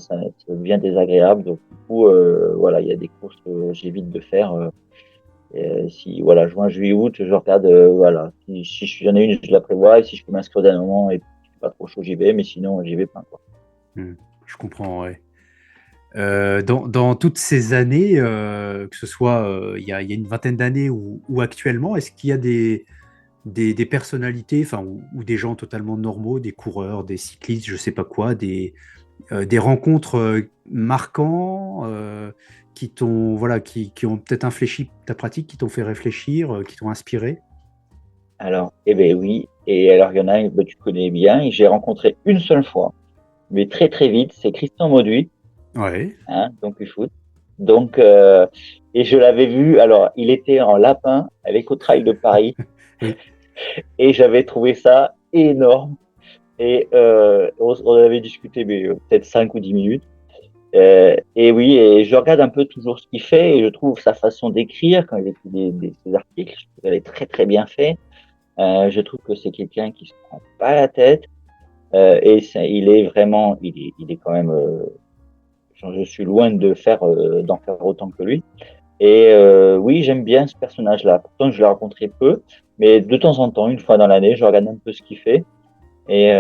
devient désagréable. Donc du coup, voilà, il y a des courses que j'évite de faire. Si voilà, juin, juillet, août, je regarde, voilà, si j'en ai une, je la prévois, et si je peux m'inscrire d'un moment et c'est pas trop chaud, j'y vais, mais sinon, j'y vais pas, quoi. Mhm. Je comprends, ouais. Dans toutes ces années, que ce soit il y a une vingtaine d'années ou actuellement, est-ce qu'il y a des personnalités, enfin, ou des gens totalement normaux, des coureurs, des cyclistes, je sais pas quoi, des rencontres marquants qui t'ont, voilà, qui ont peut-être infléchi ta pratique, qui t'ont fait réfléchir, qui t'ont inspiré? Alors, eh ben oui, et alors, il y en a un, ben, tu connais bien, et j'ai rencontré une seule fois, mais très très vite, c'est Christian Mauduit, Ouais. hein, donc du foot. Donc, et je l'avais vu, alors, il était en lapin avec au Trail de Paris, Oui. et j'avais trouvé ça énorme, et on avait discuté, mais peut-être 5 ou 10 minutes. Et oui, et je regarde un peu toujours ce qu'il fait et je trouve sa façon d'écrire quand il écrit ses articles, je trouve qu'elle est très très bien faite. Je trouve que c'est quelqu'un qui se prend pas la tête et il est vraiment, il est quand même. Je suis loin d'en faire autant que lui. Et oui, j'aime bien ce personnage-là. Pourtant, je l'ai rencontré peu, mais de temps en temps, une fois dans l'année, je regarde un peu ce qu'il fait. Et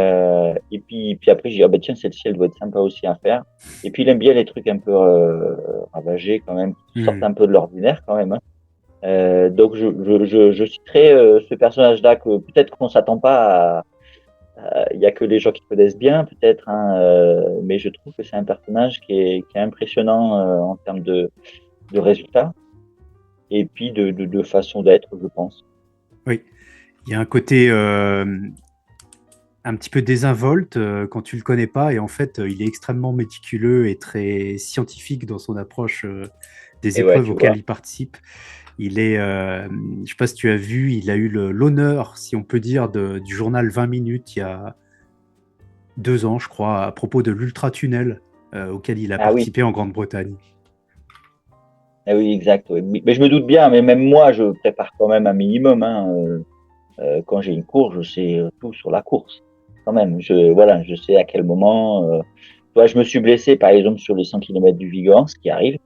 puis après, je dis, ah bah tiens, celle-ci, elle doit être sympa aussi à faire. Et puis, il aime bien les trucs un peu ravagés quand même, qui sortent Hmm. un peu de l'ordinaire quand même, hein. Donc, je citerai ce personnage-là que peut-être qu'on s'attend pas à. Il y a que les gens qui connaissent bien, peut-être, hein, mais je trouve que c'est un personnage qui est impressionnant en termes de résultats et puis de façon d'être, je pense. Oui. Il y a un côté un petit peu désinvolte quand tu le connais pas, et en fait, il est extrêmement méticuleux et très scientifique dans son approche des Et ouais, épreuves tu auxquelles vois. il participe. Il est, je sais pas si tu as vu, il a eu l'honneur, si on peut dire, du journal 20 minutes il y a 2 ans, je crois, à propos de l'ultra-tunnel auquel il a Ah oui. participé en Grande-Bretagne. Ah oui, exact. Oui. Mais je me doute bien, mais même moi, je prépare quand même un minimum, hein. Quand j'ai une course, je sais tout sur la course. Quand même, voilà, je sais à quel moment. Toi, je me suis blessé, par exemple, sur les 100 km du Vigan, ce qui arrive.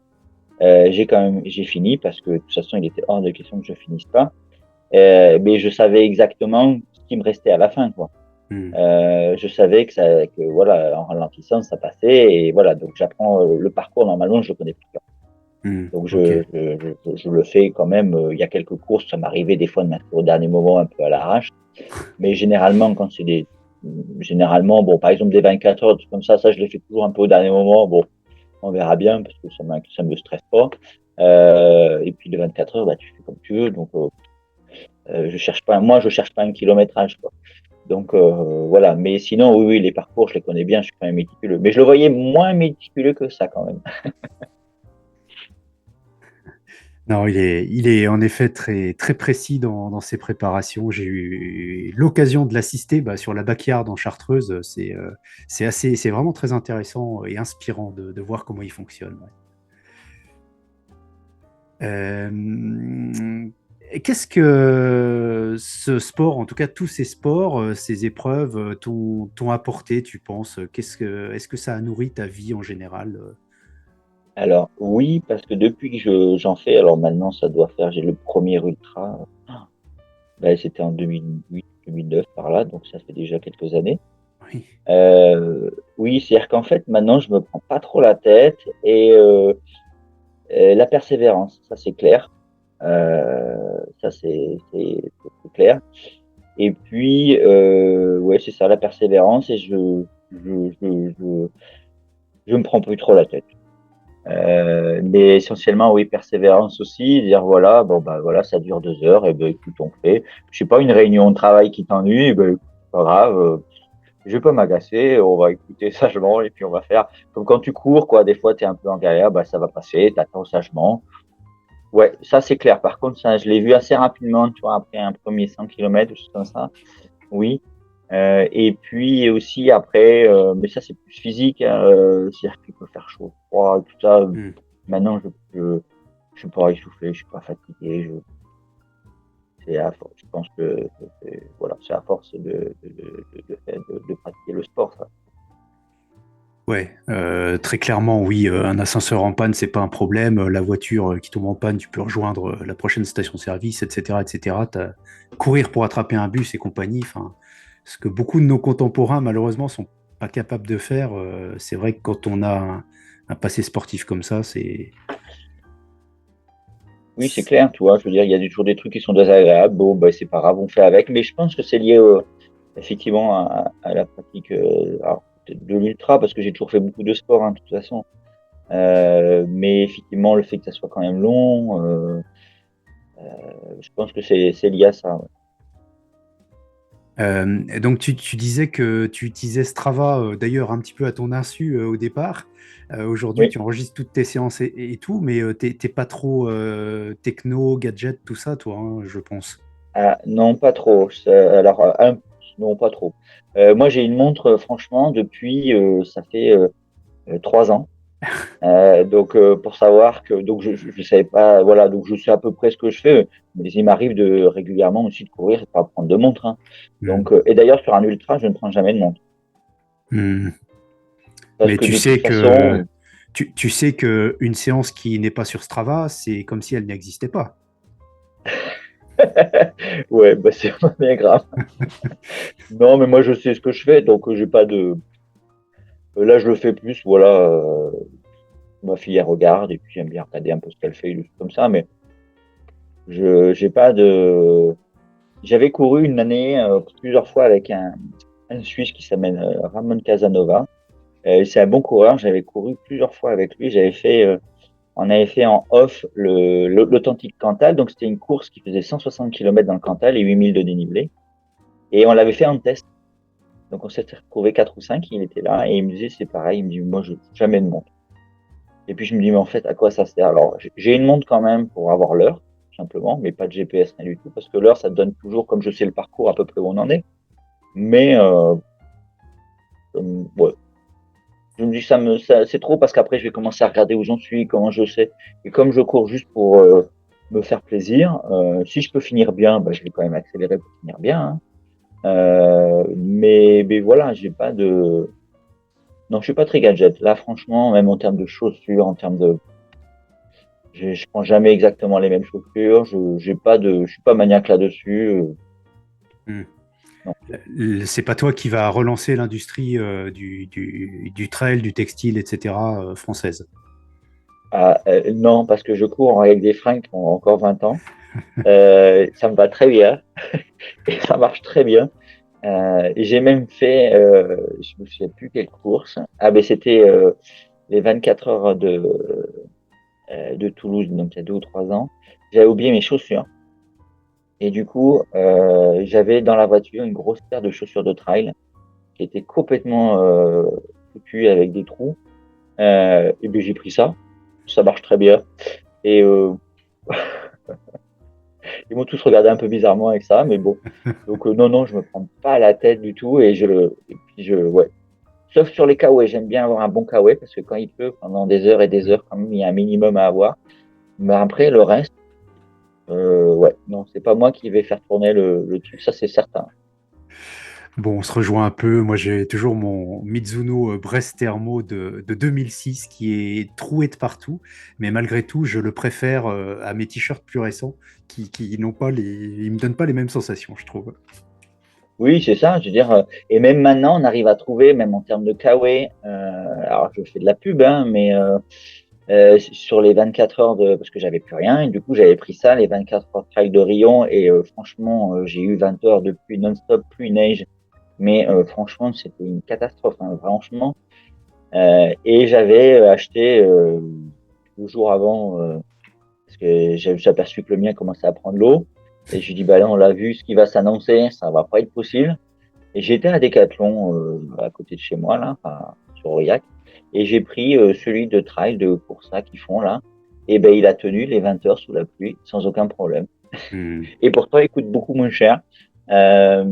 J'ai fini parce que de toute façon, il était hors de question que je finisse pas. Mais je savais exactement ce qui me restait à la fin, quoi. Hmm. Je savais que voilà, en ralentissant, ça passait et voilà. Donc, j'apprends le parcours normalement, je le connais plus. Hmm. Donc Ok. je le fais quand même. Il y a quelques courses, ça m'arrivait des fois de m'inscrire au dernier moment un peu à l'arrache. Mais généralement, quand c'est généralement, bon, par exemple des 24 heures, des trucs comme ça, je les fais toujours un peu au dernier moment. Bon, on verra bien parce que ça me stresse pas. Et puis les 24 heures, bah, tu fais comme tu veux. Donc je cherche pas un kilométrage, quoi. Donc voilà. Mais sinon, oui, oui, les parcours, je les connais bien. Je suis quand même méticuleux. Mais je le voyais moins méticuleux que ça quand même. Non, il est en effet très, très précis dans ses préparations. J'ai eu l'occasion de l'assister sur la backyard en Chartreuse. C'est vraiment très intéressant et inspirant de voir comment il fonctionne. Ouais. Qu'est-ce que ce sport, en tout cas tous ces sports, ces épreuves, t'ont apporté, tu penses? Est-ce que ça a nourri ta vie en général? Alors oui, parce que depuis que j'en fais, alors maintenant ça doit faire, j'ai le premier ultra, c'était en 2008, 2009 par là, donc ça fait déjà quelques années. Oui. Oui, c'est-à-dire qu'en fait maintenant je me prends pas trop la tête et la persévérance, ça c'est clair. Ça c'est clair. Et puis ouais, c'est ça, la persévérance et je, je, je, je me prends plus trop la tête. Mais essentiellement, oui, persévérance aussi, dire voilà, bon bah voilà, ça dure 2 heures, et ben écoute, on fait. Je sais pas, une réunion de travail qui t'ennuie, eh ben écoute, pas grave, je vais pas m'agacer, on va écouter sagement et puis on va faire. Comme quand tu cours, quoi, des fois tu es un peu en galère, bah ça va passer, t'attends sagement. Ouais, ça c'est clair. Par contre, ça, je l'ai vu assez rapidement, tu vois, après un premier 100 km, choses comme ça. Oui. Et puis aussi après, mais ça c'est plus physique, hein, c'est-à-dire qu'il peut faire chaud, froid, tout ça. Hmm. Maintenant, je suis pas essoufflé, je suis pas fatigué. Je pense que voilà, c'est à force de pratiquer le sport, ça. Ouais, très clairement, oui, un ascenseur en panne, c'est pas un problème. La voiture qui tombe en panne, tu peux rejoindre la prochaine station-service, etc., etc. Courir pour attraper un bus et compagnie, enfin, ce que beaucoup de nos contemporains, malheureusement, sont pas capables de faire. C'est vrai que quand on a un passé sportif comme ça, Oui, c'est clair, tu vois. Je veux dire, il y a toujours des trucs qui sont désagréables. Bon, ben, c'est pas grave, on fait avec. Mais je pense que c'est lié effectivement à la pratique alors, peut-être de l'ultra, parce que j'ai toujours fait beaucoup de sport, hein, de toute façon. Mais effectivement, le fait que ça soit quand même long, je pense que c'est lié à ça. Ouais. Et donc tu disais que tu utilisais Strava, d'ailleurs un petit peu à ton insu au départ. Aujourd'hui, Oui. tu enregistres toutes tes séances et tout, mais t'es pas trop techno, gadget, tout ça, toi, hein, je pense. Ah, non, pas trop. Alors, non, pas trop. Moi, j'ai une montre, franchement, depuis, ça fait 3 ans. Donc, pour savoir que, donc, je savais pas, voilà, donc je sais à peu près ce que je fais, mais il m'arrive de régulièrement aussi de courir et pas prendre de montre, hein. Hmm. Donc, et d'ailleurs, sur un ultra, je ne prends jamais de montre. Hmm. Parce Mais que de toute façon, tu sais que une séance qui n'est pas sur Strava, c'est comme si elle n'existait pas. ouais, bah, c'est pas bien grave. Non, mais moi, je sais ce que je fais, donc j'ai pas de. Là, je le fais plus, voilà. Ma fille, elle regarde, et puis j'aime bien regarder un peu ce qu'elle fait, des choses comme ça, mais je j'ai pas de. J'avais couru une année plusieurs fois avec un Suisse qui s'appelle Ramon Casanova. C'est un bon coureur. J'avais couru plusieurs fois avec lui. On avait fait en off l'Authentique Cantal. Donc, c'était une course qui faisait 160 km dans le Cantal et 8000 de dénivelé. Et on l'avait fait en test. Donc, on s'était retrouvés 4 ou 5. Il était là et il me disait, c'est pareil. Il me dit, moi, je jamais de montre. Et puis, je me dis, mais en fait, à quoi ça sert? Alors, j'ai une montre quand même pour avoir l'heure, tout simplement, mais pas de GPS, rien du tout. Parce que l'heure, ça te donne toujours, comme je sais le parcours, à peu près où on en est. Mais, ouais, je me dis c'est trop parce qu'après je vais commencer à regarder où j'en suis, comment je sais. Et comme je cours juste pour me faire plaisir, si je peux finir bien, bah, je vais quand même accélérer pour finir bien, hein. Mais voilà, j'ai pas de. Non, je suis pas très gadget. Là, franchement, même en termes de chaussures, en termes de. Je prends jamais exactement les mêmes chaussures. J'ai pas de. Je suis pas maniaque là-dessus. Hmm. Non. C'est pas toi qui va relancer l'industrie du trail, du textile, etc. Française. Ah, non, parce que je cours avec des fringues qui ont encore 20 ans. Ça me va très bien et ça marche très bien. Et j'ai même fait, je me souviens plus quelle course. Ah ben c'était les 24 heures de Toulouse, donc il y a 2 ou 3 ans. J'avais oublié mes chaussures. Et du coup, j'avais dans la voiture une grosse paire de chaussures de trail qui était complètement foutue avec des trous. Et ben j'ai pris ça. Ça marche très bien. Et Ils m'ont tous regardé un peu bizarrement avec ça, mais bon. Donc non, non, je me prends pas la tête du tout et puis ouais. Sauf sur les kawaii, j'aime bien avoir un bon kawaii parce que quand il pleut pendant des heures et des heures, quand même, il y a un minimum à avoir. Mais après, le reste, ouais, non, c'est pas moi qui vais faire tourner le truc, ça c'est certain. Bon, on se rejoint un peu. Moi, j'ai toujours mon Mizuno Brest Thermo de 2006 qui est troué de partout. Mais malgré tout, je le préfère à mes t-shirts plus récents qui n'ont pas ils me donnent pas les mêmes sensations, je trouve. Oui, c'est ça, je veux dire, et même maintenant, on arrive à trouver, même en termes de kawaii, alors je fais de la pub, hein, mais sur les 24 heures parce que j'avais plus rien, et du coup, j'avais pris ça, les 24 heures trail de Rion, et franchement, j'ai eu 20 heures de pluie non-stop, pluie, neige, mais franchement, c'était une catastrophe, hein, franchement. Et j'avais acheté 2 jours avant, parce que j'ai aperçu que le mien commençait à prendre l'eau. Et je lui dis, bah là, on l'a vu, ce qui va s'annoncer, ça va pas être possible. Et j'étais à Decathlon, à côté de chez moi, là, enfin, sur Aurillac. Et j'ai pris celui de trail, de course là, qu'ils font là. Et ben, il a tenu les 20 heures sous la pluie, sans aucun problème. Hmm. Et pourtant, il coûte beaucoup moins cher. Euh,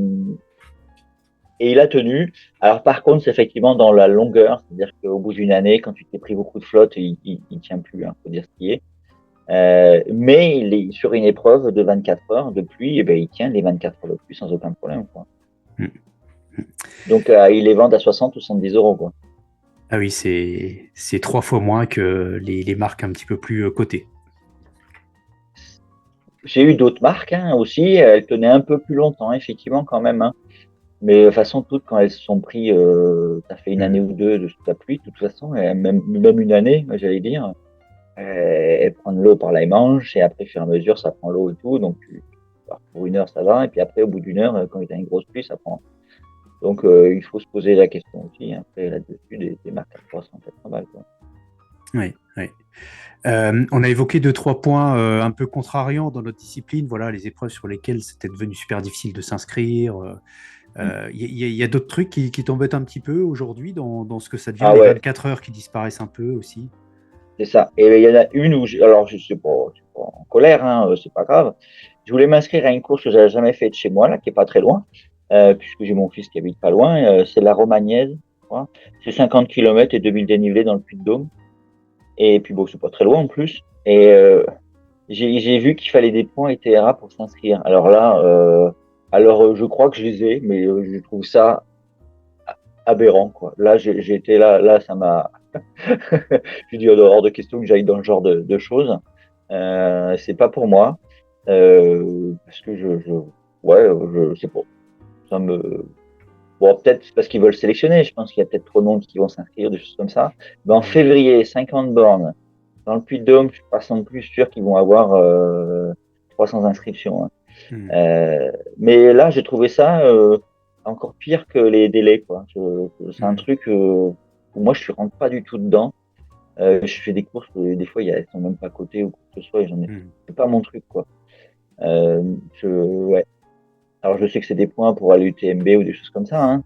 et il a tenu. Alors par contre, c'est effectivement dans la longueur, c'est-à-dire qu'au bout d'une année, quand tu t'es pris beaucoup de flotte, il tient plus, hein, faut dire ce qui est. Mais il est sur une épreuve de 24 heures de pluie, et ben il tient les 24 heures de pluie sans aucun problème, quoi. Hmm. Donc ils les vendent à 60 ou 70 euros, quoi. Ah oui, c'est 3 fois moins que les marques un petit peu plus cotées. J'ai eu d'autres marques hein, aussi, elles tenaient un peu plus longtemps, effectivement, quand même, hein. Mais de façon toute, quand elles se sont pris, ça fait une année Hmm. ou deux de sous la pluie, de toute façon, et même une année, j'allais dire. Elles prennent l'eau par les manches et après, au fur et à mesure, ça prend l'eau et tout. Donc, pour une heure, ça va. Et puis après, au bout d'une heure, quand il y a une grosse pluie, ça prend. Donc, il faut se poser la question aussi. Après, là-dessus, des marques à 300, 400 balles, quoi. Oui, oui. On a évoqué deux, trois points un peu contrariants dans notre discipline. Voilà, les épreuves sur lesquelles c'était devenu super difficile de s'inscrire. Mm. Il y a d'autres trucs qui t'embêtent un petit peu aujourd'hui dans ce que ça devient, Ah les ouais, 24 heures qui disparaissent un peu aussi. c'est ça. Et il y en a une où, alors, je suis pas en colère, hein, c'est pas grave. Je voulais m'inscrire à une course que j'avais jamais faite chez moi, là, qui est pas très loin, puisque j'ai mon fils qui habite pas loin. C'est la Romagnaise, je crois. C'est 50 kilomètres et 2000 dénivelés dans le Puy-de-Dôme. Et puis bon, c'est pas très loin en plus. Et j'ai vu qu'il fallait des points ETRA pour s'inscrire. Alors là, je crois que je les ai, mais je trouve ça aberrant, quoi. Là, j'ai été là, ça m'a. Je dis hors de question que j'aille dans le genre de choses. C'est pas pour moi, parce que ouais, je sais pas. Ça me. Bon, peut-être c'est parce qu'ils veulent sélectionner. Je pense qu'il y a peut-être trop de monde qui vont s'inscrire, des choses comme ça. Mais en Oui. février, 50 bornes. Dans le Puy-de-Dôme, je suis pas non plus sûr qu'ils vont avoir 300 inscriptions, hein. Hmm. Mais là, j'ai trouvé ça encore pire que les délais, quoi. C'est un Hmm. truc où moi, je rentre pas du tout dedans. Je fais des courses, des fois, elles sont même pas cotées ou quoi que ce soit, et Hmm. c'est pas mon truc, quoi. Ouais. Alors, je sais que c'est des points pour aller UTMB ou des choses comme ça, hein.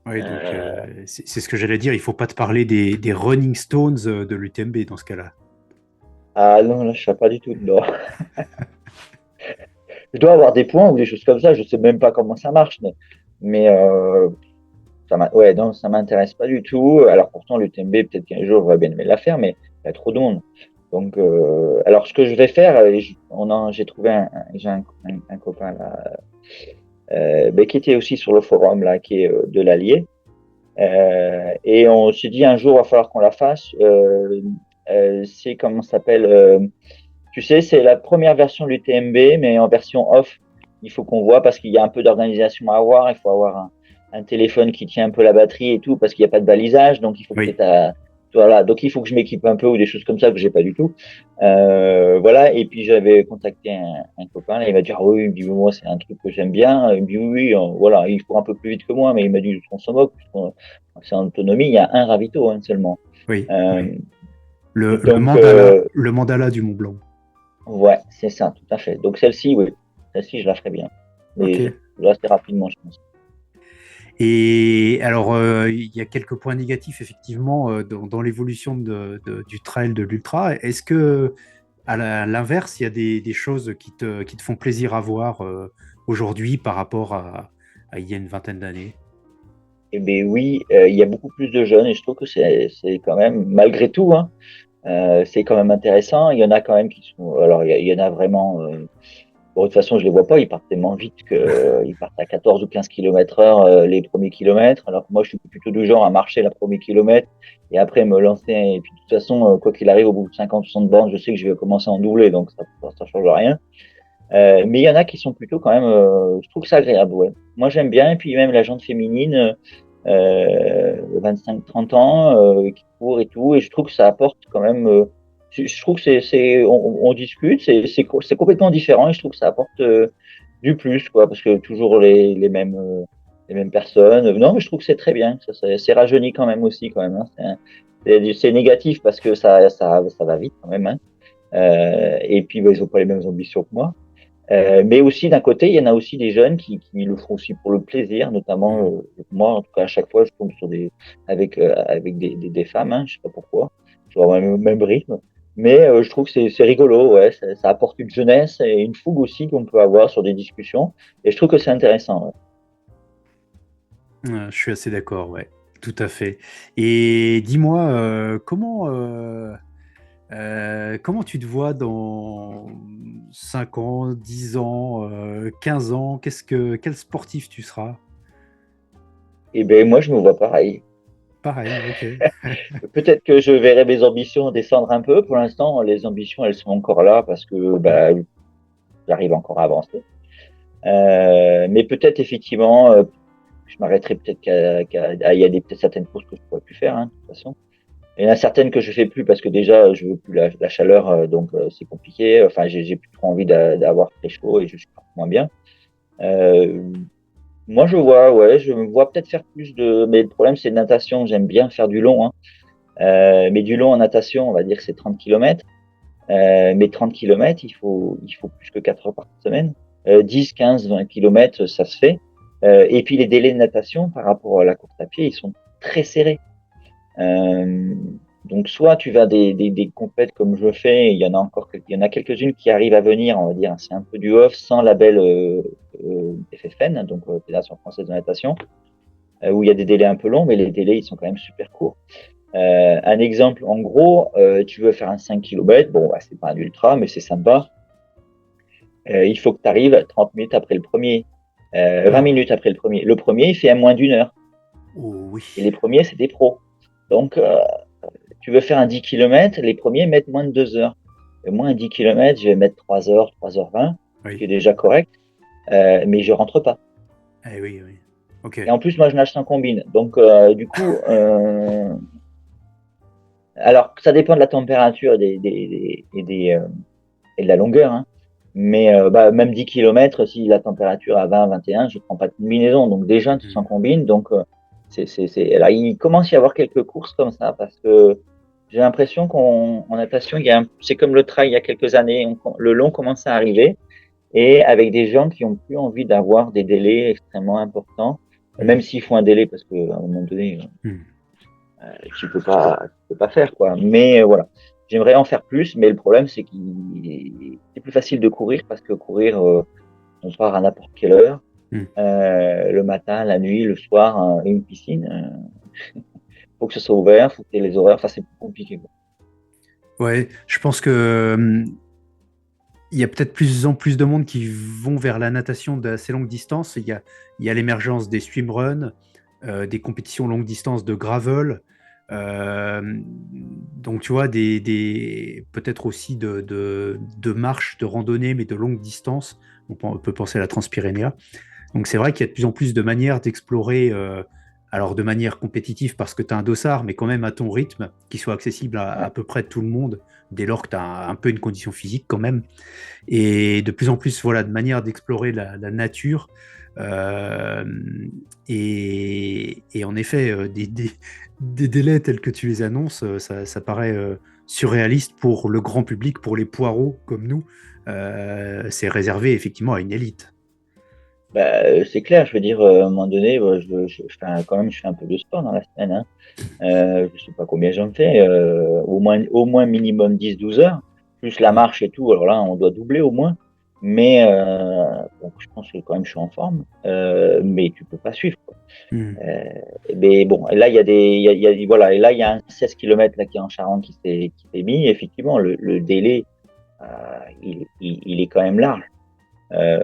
Ouais, donc Euh, c'est ce que j'allais dire. Il faut pas te parler des Running Stones de l'UTMB dans ce cas-là. ah non, là, je suis pas du tout dedans. Je dois avoir des points ou des choses comme ça, je sais même pas comment ça marche, mais ouais, non, ça m'intéresse pas du tout. Alors pourtant, l'UTMB, peut-être qu'un jour, j'aurais bien aimé la faire, mais il y a trop de monde. Donc, alors ce que je vais faire, j'ai trouvé j'ai un copain là, ben, qui était aussi sur le forum là, qui est de l'Allier, et on s'est dit un jour, il va falloir qu'on la fasse. C'est comment ça s'appelle tu sais, c'est la première version de l'UTMB, mais en version off. Il faut qu'on voit parce qu'il y a un peu d'organisation à avoir. Il faut avoir un téléphone qui tient un peu la batterie et tout parce qu'il n'y a pas de balisage. Donc, il faut Oui. peut-être. Voilà. Donc, il faut que je m'équipe un peu ou des choses comme ça que j'ai pas du tout. Voilà. Et puis, j'avais contacté un copain. Là, il m'a dit, ah oui, il me dit, moi, c'est un truc que j'aime bien. Il me dit, oui, oui, voilà. Il faut un peu plus vite que moi, mais il m'a dit, on s'en moque. C'est en autonomie. Il y a un ravito hein, seulement. Oui, Euh, oui. donc, Le mandala du Mont Blanc. ouais, c'est ça, tout à fait. Donc celle-ci, oui, celle-ci, je la ferai bien. Ok. Mais assez rapidement, je pense. Et alors, il y a quelques points négatifs, effectivement, dans l'évolution du trail de l'ultra. Est-ce que À l'inverse, il y a des choses qui te font plaisir à voir aujourd'hui par rapport à il y a une vingtaine d'années. Eh bien oui, il y a beaucoup plus de jeunes et je trouve que c'est quand même, malgré tout, hein, c'est quand même intéressant. Il y en a quand même qui sont. Alors, il y en a vraiment. Bon, de toute façon, je les vois pas. Ils partent tellement vite qu'ils partent à 14 ou 15 km/h les premiers kilomètres. Alors que moi, je suis plutôt du genre à marcher la première kilomètre et après me lancer. Et puis, de toute façon, quoi qu'il arrive, au bout de 50 ou 60 bornes, je sais que je vais commencer à en doubler. Donc, ça change rien. Mais il y en a qui sont plutôt quand même. Je trouve que c'est agréable, ouais. Moi, j'aime bien. Et puis, même la jante féminine, 25-30 ans, qui court et tout. Et je trouve que ça apporte quand même. Je trouve que on discute, c'est complètement différent et je trouve que ça apporte du plus, quoi, parce que toujours les mêmes personnes. Non, mais je trouve que c'est très bien. C'est rajeuni quand même aussi, quand même. Hein. C'est négatif parce que ça va vite quand même. Hein. Et puis, bah, ils n'ont pas les mêmes ambitions que moi. Mais aussi d'un côté, il y en a aussi des jeunes qui le font aussi pour le plaisir, notamment Mm. moi, en tout cas, à chaque fois, je tombe sur avec des femmes, hein, je sais pas pourquoi, je vois le même rythme, mais je trouve que c'est rigolo, ouais, ça apporte une jeunesse et une fougue aussi qu'on peut avoir sur des discussions, et je trouve que c'est intéressant. Ouais. Je suis assez d'accord, ouais, tout à fait. Et dis-moi, comment tu te vois dans 5 ans, 10 ans, 15 ans? Quel sportif tu seras? Et ben moi, je me vois pareil. Pareil, ok. Peut-être que je verrai mes ambitions descendre un peu. Pour l'instant, les ambitions, elles sont encore là parce que bah, j'arrive encore à avancer. Mais peut-être effectivement, je m'arrêterai peut-être il y a peut-être certaines courses que je pourrais plus faire, hein, de toute façon. Il y en a certaines que je fais plus parce que déjà je veux plus la chaleur, donc c'est compliqué. Enfin, j'ai plus trop envie d'avoir très chaud et je suis moins bien. Euh, Moi, ouais, je me vois peut-être faire plus de. Mais le problème, c'est natation. J'aime bien faire du long, hein. Mais du long en natation, on va dire que c'est 30 km. Mais 30 km, il faut plus que 4 heures par semaine. 10, 15, 20 km, ça se fait. Et puis les délais de natation par rapport à la course à pied, ils sont très serrés. Euh, donc soit tu vas des compètes comme je fais, il y en a quelques-unes qui arrivent à venir, on va dire, c'est un peu du off, sans label FFN, donc Fédération française de natation, où il y a des délais un peu longs, mais les délais ils sont quand même super courts. Un exemple, en gros, tu veux faire un 5 km, bon, bah, c'est pas un ultra, mais c'est sympa. Il faut que tu arrives 30 minutes après le premier, 20 Ah, minutes après le premier. Le premier, il fait à moins d'une heure. oh oui. Et les premiers, c'est des pros. Donc, tu veux faire un 10 km, les premiers mettent moins de 2 heures. Et moi, un 10 km, je vais mettre 3 heures, 3h20, ce qui Oui. est déjà correct, mais je rentre pas. Eh oui, oui. Ok. Et en plus, moi, je nage sans combine. Donc, du coup, alors, ça dépend de la température et de la longueur. Hein. Mais bah, même 10 km, si la température est à 20, 21, je ne prends pas de combinaison. Donc déjà, tu s'en Mm. combines. Donc, là, il commence à y avoir quelques courses comme ça parce que j'ai l'impression qu'en natation, c'est comme le trail il y a quelques années, le long commence à arriver et avec des gens qui ont plus envie d'avoir des délais extrêmement importants, même Mm. s'il faut un délai parce qu'à un moment donné, Mm. tu peux pas faire quoi. Mais voilà, j'aimerais en faire plus, mais le problème c'est c'est plus facile de courir parce que courir, on part à n'importe quelle heure, Mm. le matin, la nuit, le soir, et une piscine. Faut que ce soit ouvert, faut que tu aies les horaires. Enfin, c'est plus compliqué. Quoi. Ouais, je pense que il y a peut-être plus en plus de monde qui vont vers la natation d'assez longue distance. Il y a l'émergence des swimruns, des compétitions longue distance de gravel. Donc, tu vois, peut-être aussi de marche, de randonnée, mais de longue distance. On peut penser à la Transpyrénéa. Donc c'est vrai qu'il y a de plus en plus de manières d'explorer, alors de manière compétitive parce que tu as un dossard, mais quand même à ton rythme, qui soit accessible à Ouais. peu près tout le monde, dès lors que tu as un peu une condition physique quand même. Et de plus en plus, voilà, de manière d'explorer la nature. Euh, et en effet, des délais tels que tu les annonces, ça paraît surréaliste pour le grand public, pour les poireaux comme nous. C'est réservé effectivement à une élite. Bah, c'est clair, je veux dire, à un moment donné, quand même, je fais un peu de sport dans la semaine. Hein. Je sais pas combien j'en fais, au moins minimum 10, 12 heures. plus la marche et tout. Alors là, on doit doubler au moins. Mais bon, je pense que quand même je suis en forme. Mais tu peux pas suivre, quoi. Hmm. Mais bon, et là, voilà, et là, il y a un 16 km là, qui est en Charente qui s'est mis. Effectivement, le délai, il est quand même large. Euh,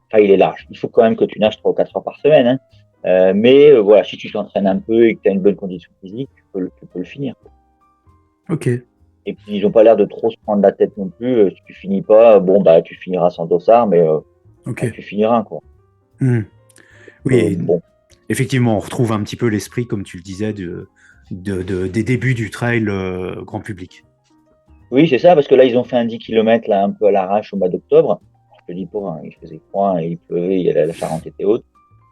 Enfin, il est large. Il faut quand même que tu nages 3 ou 4 fois par semaine, hein. Mais voilà, si tu t'entraînes un peu et que tu as une bonne condition physique, tu peux le finir. Ok, Et puis, ils n'ont pas l'air de trop se prendre la tête non plus. Si tu finis pas, bon, bah, tu finiras sans dossard, mais ok. bah, tu finiras, quoi. Hmm. Oui, Bon. effectivement, on retrouve un petit peu l'esprit, comme tu le disais, des débuts du trail grand public. Oui, c'est ça, parce que là, ils ont fait un 10 km là, un peu à l'arrache au mois d'octobre. Je te dis pas, hein, il faisait froid et il pleuvait, la Charente était haute.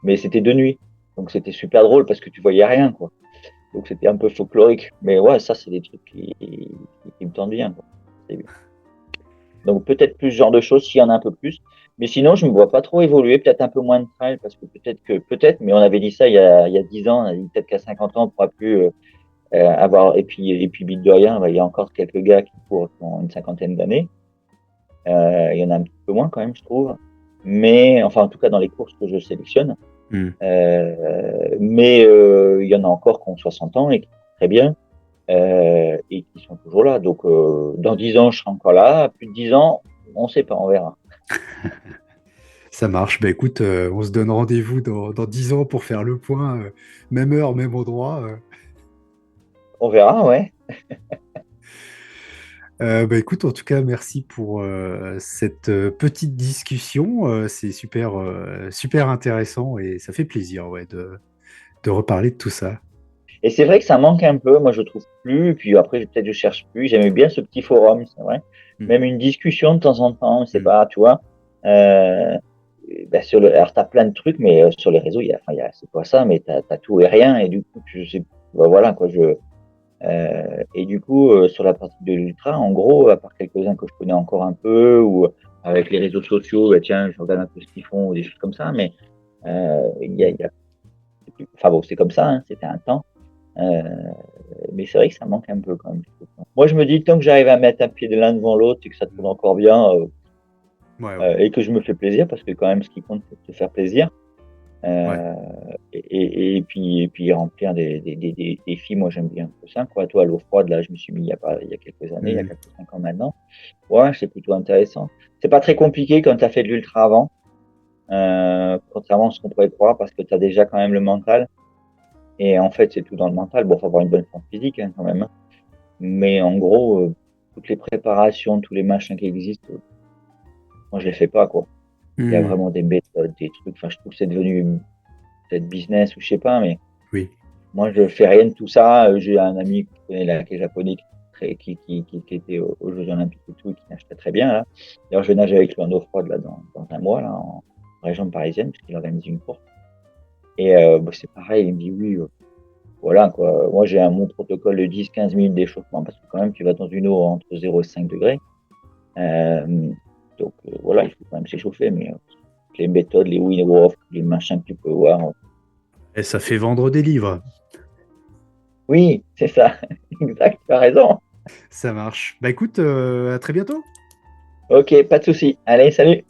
Mais c'était de nuit. Donc, c'était super drôle parce que tu voyais rien, quoi. Donc, c'était un peu folklorique. Mais ouais, ça, c'est des trucs qui me tendent bien, quoi. C'est bien. Donc peut-être plus ce genre de choses s'il y en a un peu plus. Mais sinon, je me vois pas trop évoluer, peut-être un peu moins de trail, parce que peut-être, mais on avait dit ça il y a 10 ans, on a dit peut-être qu'à 50 ans, on pourra plus avoir, et puis bite de rien, bah, il y a encore quelques gars qui courent qui ont une cinquantaine d'années. Il y en a un petit peu moins quand même, je trouve. Mais, enfin, en tout cas, dans les courses que je sélectionne. Hmm. Mais il y en a encore qui ont 60 ans et qui sont très bien et qui sont toujours là. Donc, dans 10 ans, je serai encore là. Plus de 10 ans, on ne sait pas, on verra. Ça marche. Bah écoute, on se donne rendez-vous dans 10 ans pour faire le point, même heure, même endroit. On verra, ouais. Bah écoute, en tout cas, merci pour cette petite discussion. C'est super, super intéressant et ça fait plaisir, ouais, de reparler de tout ça. Et c'est vrai que ça manque un peu. Moi, je trouve plus. Et puis après, peut-être je cherche plus. J'aimais bien ce petit forum, c'est vrai. Hmm. Même une discussion de temps en temps, c'est Hmm. pas, tu vois. Euh, Ben alors, t'as plein de trucs, mais sur les réseaux, enfin, c'est pas ça, mais t'as tout et rien. Et du coup, je sais, ben voilà, quoi, et du coup, sur la partie de l'ultra, en gros, à part quelques-uns que je connais encore un peu, ou avec les réseaux sociaux, ben, tiens, je regarde un peu ce qu'ils font, ou des choses comme ça, mais il y a, enfin bon, c'est comme ça, hein, c'était un temps. Euh, mais c'est vrai que ça manque un peu quand même. Moi, je me dis, tant que j'arrive à mettre un pied de l'un devant l'autre et que ça tourne encore bien, Ouais, ouais, et que je me fais plaisir, parce que quand même, ce qui compte, c'est de se faire plaisir. ouais. Euh, et puis remplir des défis, moi j'aime bien un peu ça. Quoi. Toi, à l'eau froide, là, je me suis mis il y a quelques années, il y a Hmm. 4 ou 5 ans maintenant. Ouais, c'est plutôt intéressant. C'est pas très compliqué quand tu as fait de l'ultra avant, contrairement à ce qu'on pourrait croire, parce que tu as déjà quand même le mental. Et en fait, c'est tout dans le mental. Bon, faut avoir une bonne forme physique hein, quand même, hein. Mais en gros, toutes les préparations, tous les machins qui existent, moi je les fais pas, quoi. Il y a Hmm. vraiment des méthodes, des trucs. Enfin, je trouve que c'est devenu peut-être business ou je sais pas, mais Oui. moi, je fais rien de tout ça. J'ai un ami que je connais là, qui est japonais, qui était aux Jeux Olympiques et tout, et qui nage très très bien là. D'ailleurs, je nage avec lui en eau froide là, dans un mois là, en région parisienne, puisqu'il organise une course. Et bah, c'est pareil, il me dit oui, voilà quoi. Moi, j'ai un mon protocole de 10-15 minutes d'échauffement, parce que quand même, tu vas dans une eau entre 0 et 5 degrés. Euh, donc voilà, il faut quand même s'échauffer, mais les méthodes, les win-off, les machins que tu peux voir. Et ça fait vendre des livres. Oui, c'est ça. Exact, tu as raison. Ça marche. Bah écoute, à très bientôt. Ok, pas de souci. Allez, salut.